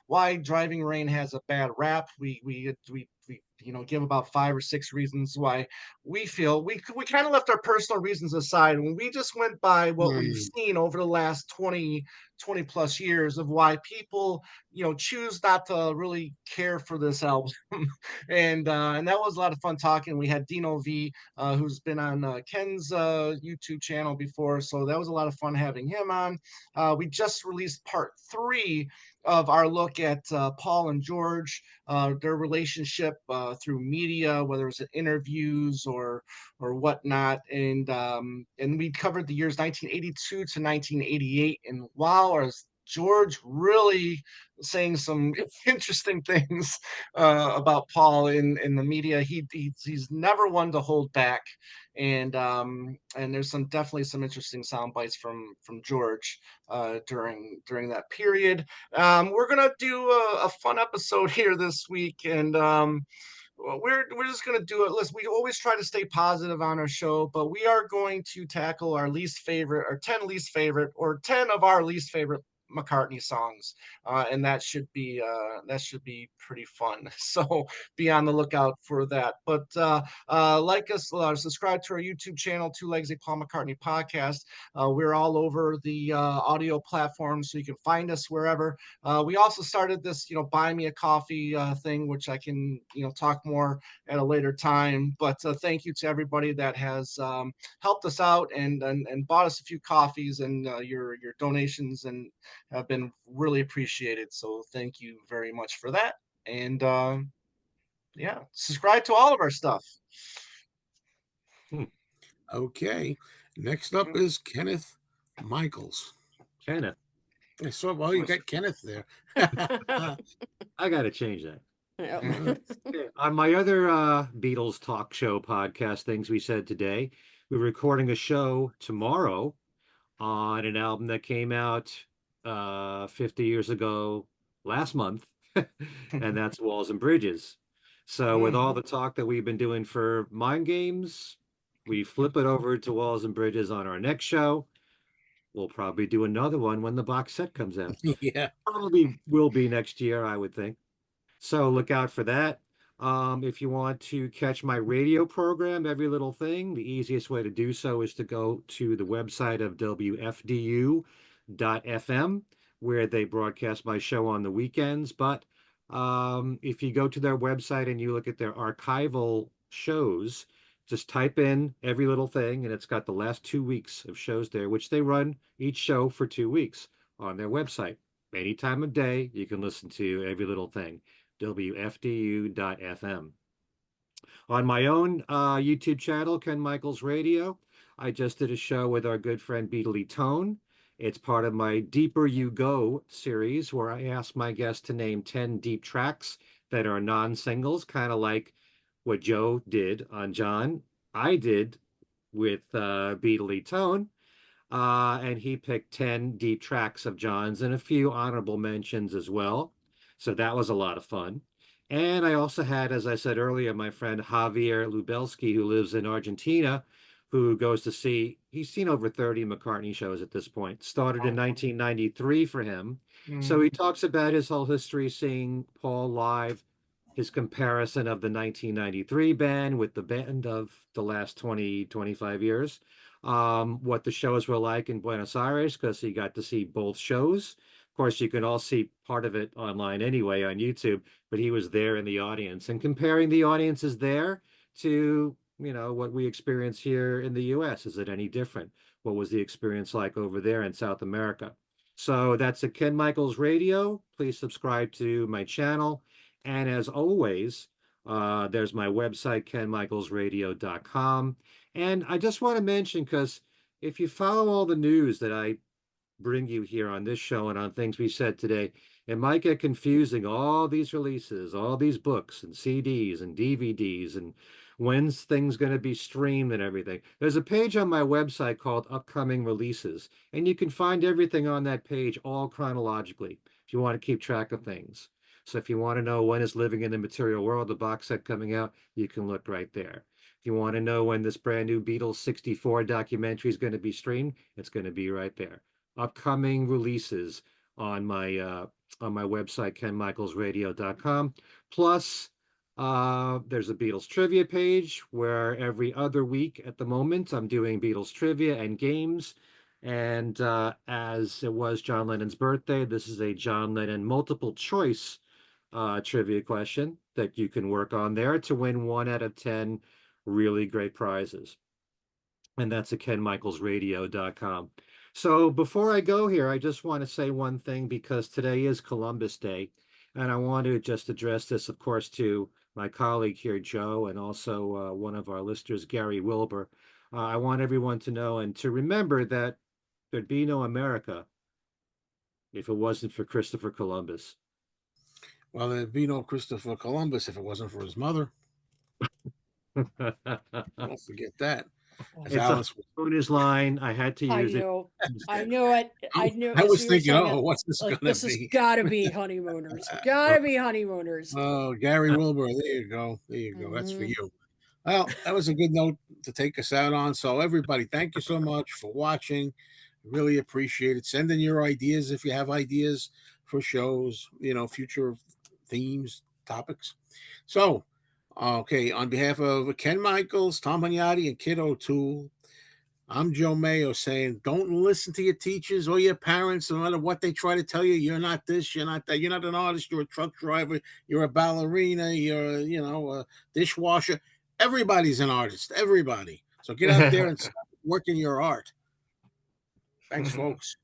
why driving rain has a bad rap. We give about 5 or 6 reasons why we feel we kind of left our personal reasons aside when we just went by what we've Hmm. seen over the last 20 plus years of why people choose not to really care for this album. And that was a lot of fun talking. We had Dino V, who's been on Ken's YouTube channel before, so that was a lot of fun having him on. We just released part 3 of our look at Paul and George, their relationship through media, whether it's in interviews or whatnot, and we covered the years 1982 to 1988. And wow, is George really saying some interesting things about Paul in the media? He's never one to hold back, and there's definitely some interesting sound bites from George during that period. We're gonna do a fun episode here this week, and well, we're just gonna do it. Listen, we always try to stay positive on our show, but we are going to tackle our least favorite, or 10 of our least favorite McCartney songs, and that should be pretty fun. So be on the lookout for that. But like us, subscribe to our YouTube channel, Two Legs a Paul McCartney Podcast. We're all over the audio platforms, so you can find us wherever. We also started this, buy me a coffee thing, which I can, talk more at a later time. But thank you to everybody that has helped us out and bought us a few coffees, and your donations and have been really appreciated. So thank you very much for that. And yeah, subscribe to all of our stuff. Okay. Next up is Kenneth Michaels. Kenneth, I saw. Well, you got Kenneth there. I got to change that. Yep. Okay, on my other Beatles talk show podcast things we said today, we're recording a show tomorrow on an album that came out 50 years ago last month, and that's Walls and Bridges. So, with all the talk that we've been doing for Mind Games, we flip it over to Walls and Bridges on our next show. We'll probably do another one when the box set comes out. Yeah. Probably will be next year, I would think. So look out for that. If you want to catch my radio program, Every Little Thing, the easiest way to do so is to go to the website of WFDU.FM, where they broadcast my show on the weekends. But if you go to their website and you look at their archival shows, just type in Every Little Thing, and it's got the last 2 weeks of shows there, which they run each show for 2 weeks on their website. Any time of day, you can listen to Every Little Thing, WFDU.FM. On my own YouTube channel, Ken Michaels Radio, I just did a show with our good friend Beatly Tone. It's part of my Deeper You Go series, where I ask my guests to name 10 deep tracks that are non-singles, kind of like what Joe did on John. I did with Beatly Tone. And he picked 10 deep tracks of John's and a few honorable mentions as well. So that was a lot of fun. And I also had, as I said earlier, my friend Javier Lubelski, who lives in Argentina, who goes to see, he's seen over 30 McCartney shows at this point. Started in 1993 for him. So he talks about his whole history seeing Paul live, his comparison of the 1993 band with the band of the last 20, 25 years, what the shows were like in Buenos Aires, because he got to see both shows. Of course, you can all see part of it online anyway on YouTube, but he was there in the audience and comparing the audiences there to, what we experience here in the US. Is it any different? What was the experience like over there in South America? So that's at Ken Michaels Radio. Please subscribe to my channel. And as always, there's my website, kenmichaelsradio.com. And I just want to mention, because if you follow all the news that I bring you here on this show and on things we said today, it might get confusing. All these releases, all these books and CDs and DVDs, and when's things going to be streamed and everything. There's a page on my website called Upcoming Releases, and you can find everything on that page all chronologically if you want to keep track of things. So if you want to know when is Living in the Material World, the box set coming out, you can look right there. If you want to know when this brand new Beatles 64 documentary is going to be streamed, it's going to be right there. Upcoming releases on my website, kenmichaelsradio.com. Plus, there's a Beatles trivia page where every other week at the moment I'm doing Beatles trivia and games. And as it was John Lennon's birthday, this is a John Lennon multiple choice trivia question that you can work on there to win 1 out of 10 really great prizes. And that's at kenmichaelsradio.com. So before I go here, I just want to say one thing, because today is Columbus Day. And I want to just address this, of course, to my colleague here, Joe, and also one of our listeners, Gary Wilbur. I want everyone to know and to remember that there'd be no America if it wasn't for Christopher Columbus. Well, there'd be no Christopher Columbus if it wasn't for his mother. Don't forget that. As It's a Alice was, bonus line. I had to I use it. knew, I knew it. I knew I as was you were thinking, saying it. oh, what's this Like, gonna this has be? got to be honeymooners. Got to be honeymooners. Oh, Gary Wilbur, there you go. There you go. That's for Mhm. you. Well, that was a good note to take us out on. So, everybody, thank you so much for watching. Really appreciate it. Send in your ideas if you have ideas for shows, future themes, topics. So, okay, on behalf of Ken Michaels, Tom Hunyadi, and Kid O'Toole, I'm Joe Mayo saying, don't listen to your teachers or your parents, no matter what they try to tell you. You're not this, you're not that. You're not an artist, you're a truck driver, you're a ballerina, you're, a dishwasher. Everybody's an artist, everybody. So get out there and start working your art. Thanks, folks.